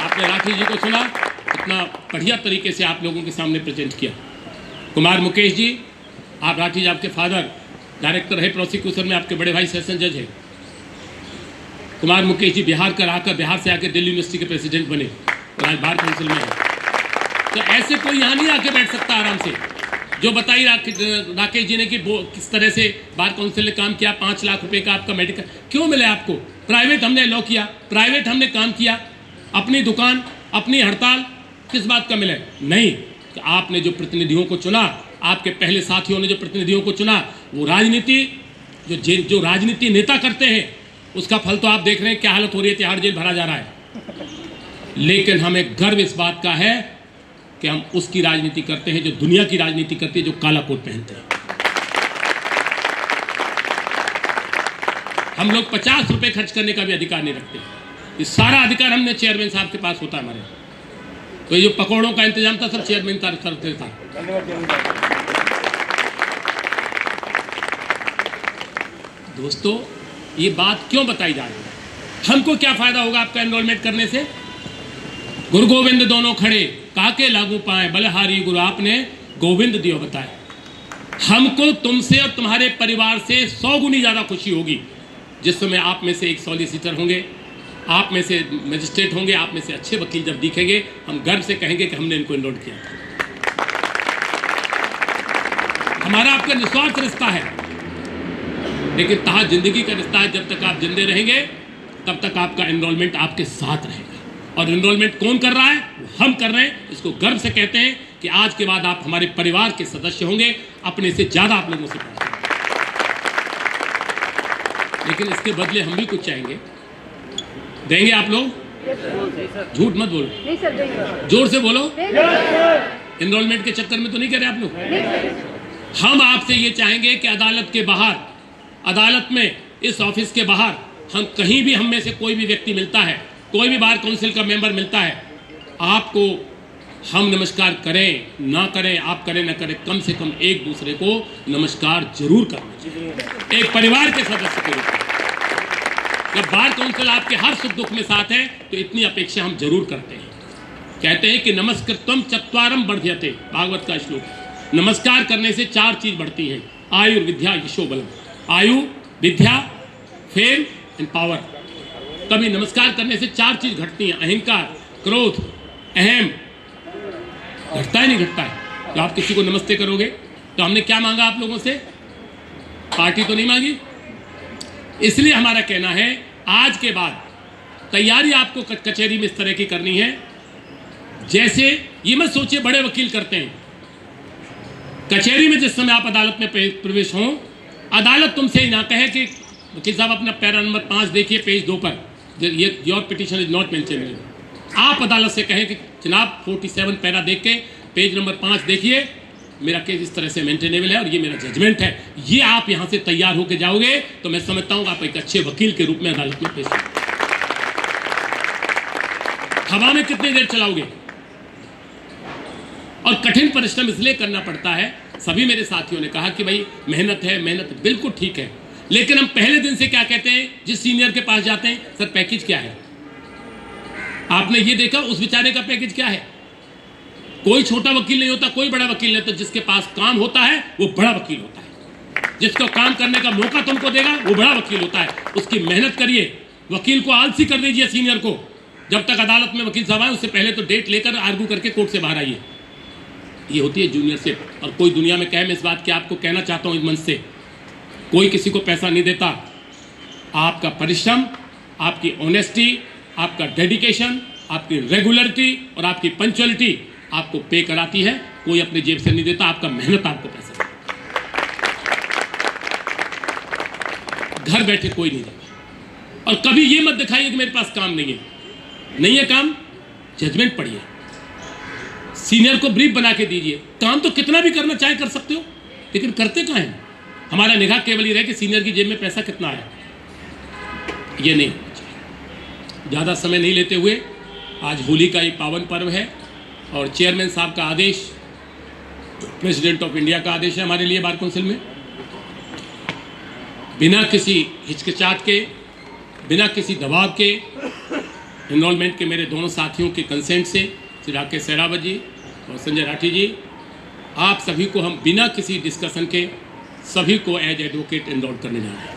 आपने राठी जी को सुना, इतना बढ़िया तरीके से आप लोगों के सामने प्रेजेंट किया। कुमार मुकेश जी, आप राठी जी, आपके फादर डायरेक्टर है प्रोसिक्यूशन में, आपके बड़े भाई सेशन जज है। कुमार मुकेश जी बिहार बिहार से आकर दिल्ली यूनिवर्सिटी के प्रेसिडेंट बने और आज बार काउंसिल में है। तो ऐसे कोई यहाँ नहीं आके बैठ सकता आराम से। जो बताई राकेश जी ने कि किस तरह से बार काउंसिल ने काम किया, 5 लाख रुपए का आपका मेडिकल क्यों मिले आपको? प्राइवेट हमने लॉ किया, प्राइवेट हमने काम किया, अपनी दुकान, अपनी हड़ताल, किस बात का मिले? नहीं, कि आपने जो प्रतिनिधियों को चुना, आपके पहले साथियों ने जो प्रतिनिधियों को चुना, वो राजनीति जो राजनीति नेता करते हैं उसका फल तो आप देख रहे हैं क्या हालत हो रही है, तिहाड़ जेल भरा जा रहा है। लेकिन हमें गर्व इस बात का है कि हम उसकी राजनीति करते हैं जो दुनिया की राजनीति करती है, जो काला कोट पहनते हैं। हम लोग 50 रुपए खर्च करने का भी अधिकार नहीं रखते। ये सारा अधिकार हमने चेयरमैन साहब के पास होता है हमारे। तो ये जो पकौड़ों का इंतजाम था सब चेयरमैन करते था। दोस्तों, ये बात क्यों बताई जा रही है? हमको क्या फायदा होगा आपका एनरोलमेंट करने से? गुरु गोविंद दोनों खड़े, काके लागू पाए, बलहारी गुरु आपने गोविंद दियो बताए। हमको तुमसे और तुम्हारे परिवार से 100 गुनी ज्यादा खुशी होगी जिस समय आप में से एक सॉलिसिटर होंगे, आप में से मजिस्ट्रेट होंगे, आप में से अच्छे वकील जब दिखेंगे, हम गर्व से कहेंगे कि हमने इनको एनरोल किया। हमारा आपका निस्वार्थ रिश्ता है, लेकिन तहा जिंदगी का रिश्ता है। जब तक आप जिंदे रहेंगे तब तक आपका एनरोलमेंट आपके साथ रहेगा। और एनरोलमेंट कौन कर रहा है? हम कर रहे हैं। इसको गर्व से कहते हैं कि आज के बाद आप हमारे परिवार के सदस्य होंगे, अपने से ज्यादा आप लोगों से प्यार। लेकिन इसके बदले हम भी कुछ चाहेंगे। देंगे आप लोग? झूठ मत बोलो, जोर से बोलो। एनरोलमेंट के चक्कर में तो नहीं कह रहे आप लोग? हम आपसे ये चाहेंगे कि अदालत के बाहर, अदालत में, इस ऑफिस के बाहर, हम कहीं भी हम में से कोई भी व्यक्ति मिलता है, कोई भी बार काउंसिल का मेंबर मिलता है, आपको हम नमस्कार करें ना करें, आप करें ना करें, कम से कम एक दूसरे को नमस्कार जरूर करना चाहिए, एक परिवार के सदस्य के रूप में। जब बार काउंसिल आपके हर सुख दुख में साथ है तो इतनी अपेक्षा हम जरूर करते हैं। कहते हैं कि नमस्कृतम चत्वारम वर्ध्यते, भागवत का श्लोक। नमस्कार करने से 4 चीज बढ़ती हैं, आयु, विद्या, यशो, बलम। आयु, विद्या, फेम एंड पावर। कभी नमस्कार करने से 4 चीज घटती हैं, अहंकार, क्रोध, अहम। घटता है नहीं घटता है? तो आप किसी को नमस्ते करोगे तो हमने क्या मांगा आप लोगों से? पार्टी तो नहीं मांगी। इसलिए हमारा कहना है आज के बाद तैयारी आपको कचहरी में इस तरह की करनी है जैसे, ये मत सोचिए बड़े वकील करते हैं। कचहरी में जिस समय आप अदालत में प्रवेश हो, अदालत तुमसे ही ना कहे कि वकील साहब अपना पैरा नंबर 5 देखिए पेज 2 पर, ये your petition is not mention. आप अदालत से कहें कि जनाब 47 पैरा देख के पेज नंबर 5 देखिए, मेरा केस इस तरह से मेंटेनेबल है और ये मेरा जजमेंट है। ये आप यहाँ से तैयार होकर जाओगे तो मैं समझता हूँ आप एक अच्छे वकील के रूप में अदालत में पेश होंगे। हवा में कितनी देर चलाओगे? और कठिन परिश्रम इसलिए करना पड़ता है। सभी मेरे साथियों ने कहा कि भाई मेहनत है, मेहनत बिल्कुल ठीक है, लेकिन हम पहले दिन से क्या कहते हैं, जिस सीनियर के पास जाते हैं, सर पैकेज क्या है? आपने ये देखा उस बेचारे का पैकेज क्या है? कोई छोटा वकील नहीं होता, कोई बड़ा वकील नहीं होता। जिसके पास काम होता है वो बड़ा वकील होता है, जिसको काम करने का मौका तुमको देगा वो बड़ा वकील होता है। उसकी मेहनत करिए। वकील को आलसी कर दीजिए, सीनियर को। जब तक अदालत में वकील साहब आए उससे पहले तो डेट लेकर आर्गू करके कोर्ट से बाहर आइए। ये होती है जूनियर से। और कोई दुनिया में कहे, मैं इस बात की आपको कहना चाहता हूँ इस मंच से, कोई किसी को पैसा नहीं देता। आपका परिश्रम, आपकी ऑनेस्टी, आपका डेडिकेशन, आपकी रेगुलरिटी और आपकी पंक्चुअलिटी आपको पे कराती है। कोई अपने जेब से नहीं देता, आपका मेहनत आपको पैसा देता। घर बैठे कोई नहीं देता। और कभी ये मत दिखाइए कि मेरे पास काम नहीं है। नहीं है काम, जजमेंट पढ़िए, सीनियर को ब्रीफ बना के दीजिए। काम तो कितना भी करना चाहे कर सकते हो, लेकिन करते कहाँ हैं? हमारा निगाह केवल ये रहे कि सीनियर की जेब में पैसा कितना आया। ये नहीं, ज़्यादा समय नहीं लेते हुए, आज होली का ये पावन पर्व है और चेयरमैन साहब का आदेश, प्रेसिडेंट ऑफ इंडिया का आदेश है हमारे लिए बार काउंसिल में। बिना किसी हिचकिचाहट के, बिना किसी दबाव के, एनरोलमेंट के मेरे दोनों साथियों के कंसेंट से, श्री राकेश सहरावत जी और संजय राठी जी, आप सभी को हम बिना किसी डिस्कशन के सभी को एज एडवोकेट एनरोल करने जा रहे हैं।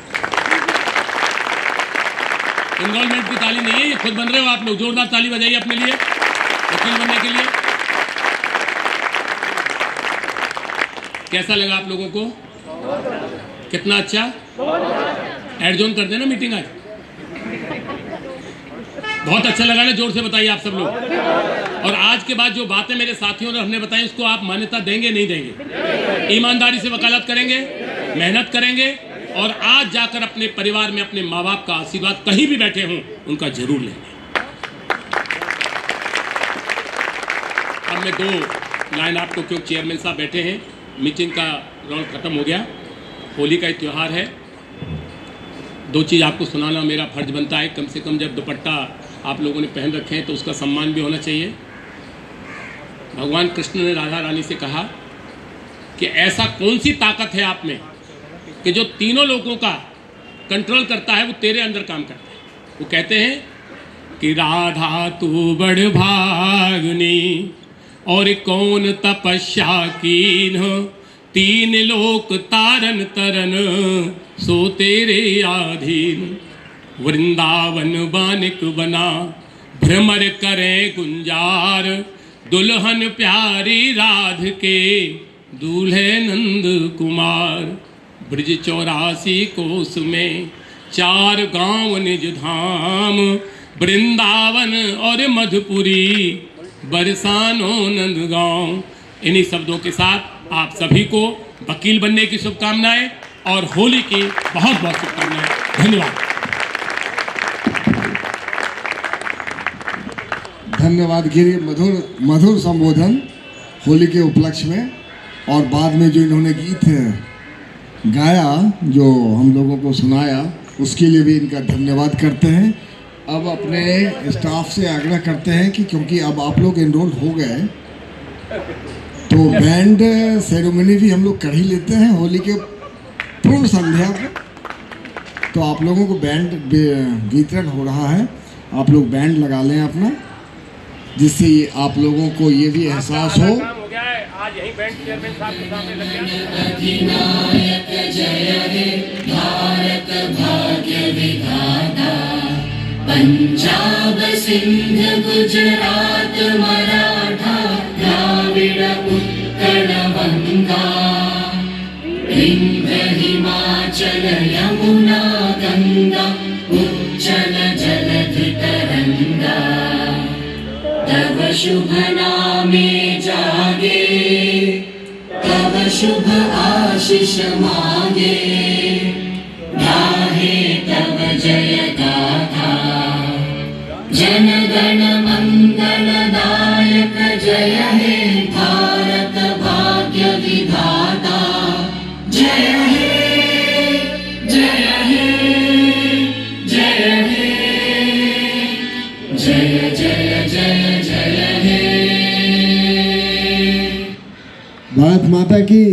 एनरोलमेंट की ताली नहीं है, ये खुद बन रहे हो आप लोग। जोरदार ताली बजाइए अपने लिए, वकील बनने के लिए। कैसा लगा आप लोगों को? कितना अच्छा? एडजॉर्न कर देना मीटिंग आज। बहुत अच्छा लगा ना? जोर से बताइए आप सब लोग। और आज के बाद जो बातें मेरे साथियों ने हमने बताई, उसको आप मान्यता देंगे नहीं देंगे? ईमानदारी से वकालत करेंगे, मेहनत करेंगे, और आज जाकर अपने परिवार में अपने माँ बाप का आशीर्वाद, कहीं भी बैठे हों, उनका जरूर लेंगे। अब मैं 2 लाइन आपको, क्योंकि चेयरमैन साहब बैठे हैं, मीटिंग का राउंड खत्म हो गया, होली का त्यौहार है, 2 चीज़ आपको सुनाना मेरा फर्ज बनता है। कम से कम जब दुपट्टा आप लोगों ने पहन रखे हैं तो उसका सम्मान भी होना चाहिए। भगवान कृष्ण ने राधा रानी से कहा कि ऐसा कौन सी ताकत है आप में कि जो तीनों लोगों का कंट्रोल करता है, वो तेरे अंदर काम करता है। वो कहते हैं कि राधा तू बड़ भागनी और कौन तपस्या कीन, 3 लोक तारन तरन सो तेरे आधीन। वृंदावन बानिक बना भ्रमर करे गुंजार, दुल्हन प्यारी राध के दूल्हे नंद कुमार। ब्रज 84 कोस में 4 गांव निज धाम, वृंदावन और मधुपुरी बरसानो नंदगांव। इन्हीं शब्दों के साथ आप सभी को वकील बनने की शुभकामनाएं और होली की बहुत बहुत शुभकामनाएं। धन्यवाद। धन्यवाद गिरी, मधुर संबोधन होली के उपलक्ष्य में। और बाद में जो इन्होंने गीत गाया, जो हम लोगों को सुनाया, उसके लिए भी इनका धन्यवाद करते हैं। अब अपने स्टाफ से आग्रह करते हैं कि क्योंकि अब आप लोग एनरोल हो गए, तो बैंड सेरेमनी भी हम लोग कर ही लेते हैं होली के पूर्व संध्या को। तो आप लोगों को बैंड वितरण हो रहा है, आप लोग बैंड लगा लें अपना, जिससे आप लोगों को ये भी एहसास हो। आज यही बैंड चेयरमैन साहब के सामने लग गया। अधिनायक जय हे भारत भाग्य विधाता, पंजाब सिंध गुजरात मराठा द्राविड़ उत्कल बंगा, विंध्य हिमाचल यमुना गंगा उच्चल जलधि तरंगा। तव शुभ नामे जागे, तव शुभ आशीष मांगे, गाहे तव जय गाथा। जन गण मंगल दायक जय हे भारत भाग्य विधाता। जय हे जय हे जय हे, जय जय जय जय हे। भारत माता की